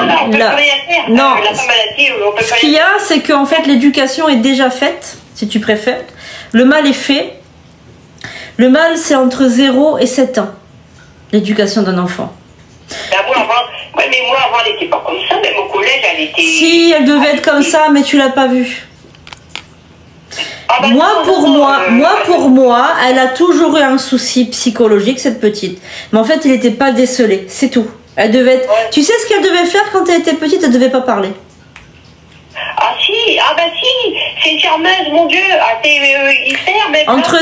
qu'il y a c'est qu'en fait l'éducation est déjà faite, si tu préfères, le mal est fait, le mal c'est entre 0 et 7 ans. L'éducation d'un enfant. Moi avant, elle n'était pas comme ça, même au collège, elle était... Si, elle devait être comme ça, mais tu l'as pas vue. Pour moi, elle a toujours eu un souci psychologique, cette petite. Mais en fait, il n'était pas décelé, c'est tout. Elle devait être... Ouais. Tu sais ce qu'elle devait faire quand elle était petite? Elle devait pas parler. Ah si, c'est une charmeuse, mon Dieu. Hyper, entre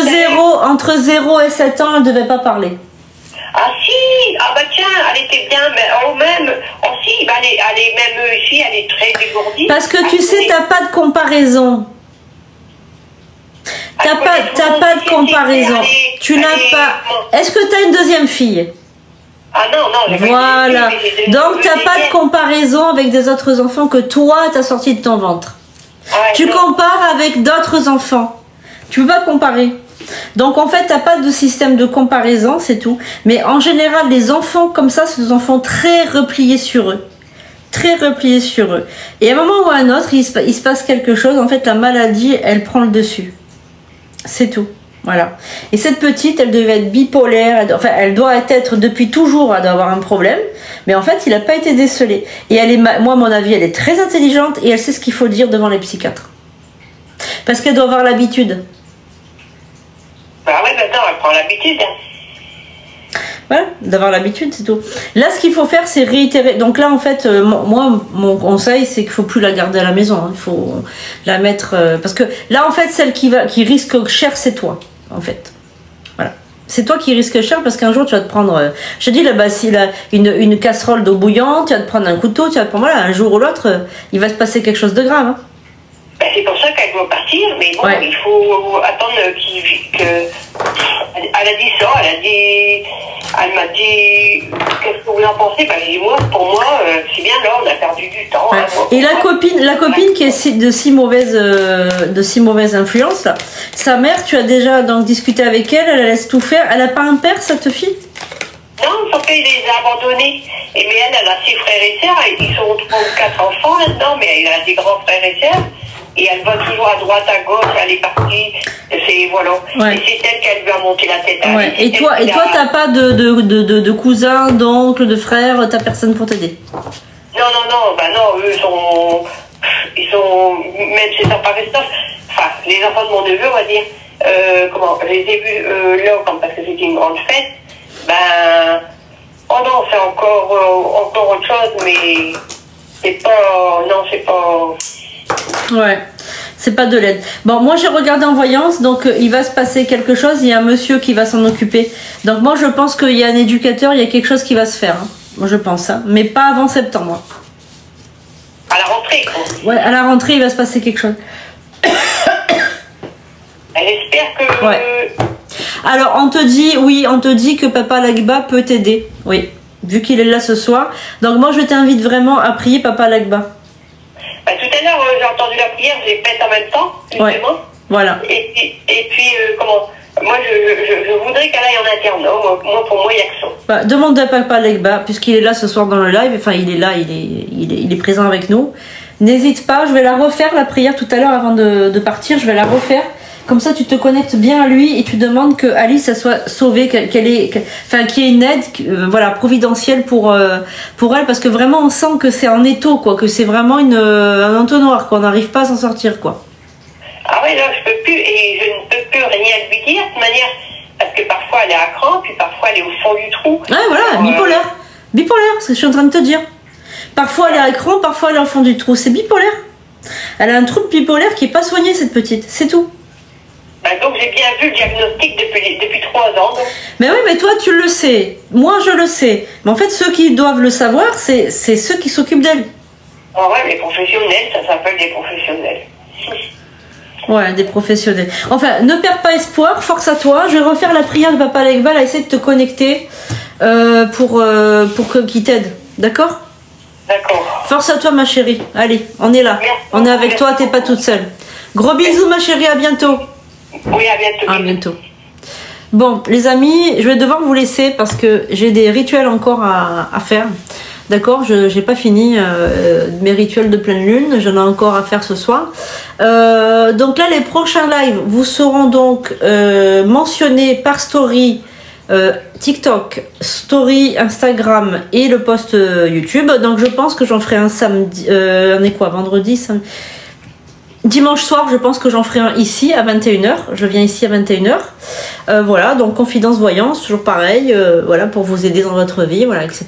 0 et 7 ans, elle devait pas parler. Ah si, tiens, elle était bien, mais elle est même ici, elle est très dégourdie. Parce que tu sais, t'as pas de comparaison. T'as pas de comparaison. Tu n'as pas... Est-ce que t'as une deuxième fille? Ah non, voilà. Donc t'as pas de comparaison avec des autres enfants que toi t'as sorti de ton ventre. Tu compares avec d'autres enfants. Tu peux pas comparer. Donc en fait, t'as pas de système de comparaison, c'est tout. Mais en général, les enfants comme ça, c'est des enfants très repliés sur eux. Très repliés sur eux. Et à un moment ou à un autre, il se passe quelque chose. En fait, la maladie, elle prend le dessus. C'est tout. Voilà. Et cette petite, elle devait être bipolaire. Elle doit être depuis toujours, elle doit avoir un problème. Mais en fait, il n'a pas été décelé. Et elle est, moi, à mon avis, elle est très intelligente et elle sait ce qu'il faut dire devant les psychiatres. Parce qu'elle doit avoir l'habitude. Bah oui, maintenant elle prend l'habitude. Voilà, d'avoir l'habitude, c'est tout. Là, ce qu'il faut faire, c'est réitérer. Donc là, en fait, moi, mon conseil, c'est qu'il ne faut plus la garder à la maison. Il faut la mettre... parce que là, en fait, celle qui risque cher, c'est toi, en fait. Voilà. C'est toi qui risques cher parce qu'un jour tu vas te prendre, je te dis là-bas, si une casserole d'eau bouillante, tu vas te prendre un couteau, tu vas te prendre, voilà, un jour ou l'autre, il va se passer quelque chose de grave. Hein. Ben, c'est pour ça qu'elle doit partir, mais bon, il faut attendre elle a dit ça, elle m'a dit, qu'est-ce que vous en pensez? Ben, j'ai dit, pour moi, c'est bien là, on a perdu du temps. Ouais. Hein, et la copine qui est de si mauvaise influence, là, sa mère, tu as déjà donc discuté avec elle, elle laisse tout faire, elle a pas un père, cette fille? Non, son père, il les a abandonnés. Mais elle a ses frères et sœurs, ils sont 3 ou 4 enfants là-dedans, mais elle a des grands frères et sœurs. Et elle va toujours à droite, à gauche, elle est partie. Voilà. Ouais. Et c'est elle qui lui a monté la tête. Ouais. Et toi, t'as pas de cousins, d'oncles, de frères, t'as personne pour t'aider? Non, eux ils sont, même si ça paraît ça, enfin, les enfants de mon neveu, on va dire, je les ai vus là, parce que c'était une grande fête, oh non, c'est encore autre chose, mais c'est pas. Ouais, c'est pas de l'aide. Bon, moi j'ai regardé en voyance, donc il va se passer quelque chose, il y a un monsieur qui va s'en occuper. Donc moi je pense qu'il y a un éducateur, il y a quelque chose qui va se faire. Hein. Moi je pense, hein. Mais pas avant septembre. À la rentrée, quoi. Ouais, à la rentrée il va se passer quelque chose. Elle espère que... Ouais. Alors on te dit que Papa Lagba peut t'aider, oui, vu qu'il est là ce soir. Donc moi je t'invite vraiment à prier Papa Lagba. Tout à l'heure, j'ai entendu la prière, j'ai faite en même temps, justement. Ouais, voilà. Et puis, moi, je voudrais qu'elle aille en internat. Pour moi, il n'y a que ça. Demande à Papa Lagba, puisqu'il est là ce soir dans le live, enfin, il est là, il est présent avec nous. N'hésite pas, je vais la refaire, la prière, tout à l'heure, avant de partir, je vais la refaire. Comme ça, tu te connectes bien à lui et tu demandes que Alice elle soit sauvée, qu'il y ait une aide, voilà, providentielle pour elle, parce que vraiment on sent que c'est en étau, quoi, que c'est vraiment un entonnoir, qu'on n'arrive pas à s'en sortir, quoi. Ah ouais, là, je peux plus, et je ne peux plus rien lui dire, de toute manière, parce que parfois elle est à cran, puis parfois elle est au fond du trou. Ouais, voilà, bipolaire, c'est ce que je suis en train de te dire. Parfois elle est à cran, parfois elle est au fond du trou, c'est bipolaire. Elle a un trouble bipolaire qui est pas soigné, cette petite, c'est tout. Donc j'ai bien vu le diagnostic depuis 3 ans. Donc. Mais oui, mais toi tu le sais, moi je le sais. Mais en fait ceux qui doivent le savoir, c'est ceux qui s'occupent d'elle. Ah ouais, les professionnels, ça s'appelle des professionnels. Ouais, des professionnels. Enfin, ne perds pas espoir, force à toi. Je vais refaire la prière de Papa Lagba, là, essayer de te connecter pour qu'il t'aide. D'accord? D'accord. Force à toi ma chérie. Allez, on est là. Merci. On est avec toi, t'es pas toute seule. Gros bisous ma chérie, à bientôt. Oui, à bientôt. À bientôt. Bon, les amis, je vais devoir vous laisser parce que j'ai des rituels encore à faire. D'accord, je n'ai pas fini mes rituels de pleine lune, j'en ai encore à faire ce soir. Donc là, les prochains lives vous seront donc mentionnés par story TikTok, story Instagram et le post YouTube. Donc je pense que j'en ferai un samedi, on est quoi, vendredi, samedi. Dimanche soir, je pense que j'en ferai un ici à 21h. Je viens ici à 21h. Voilà, donc confidence voyance, toujours pareil. Voilà, pour vous aider dans votre vie, voilà, etc.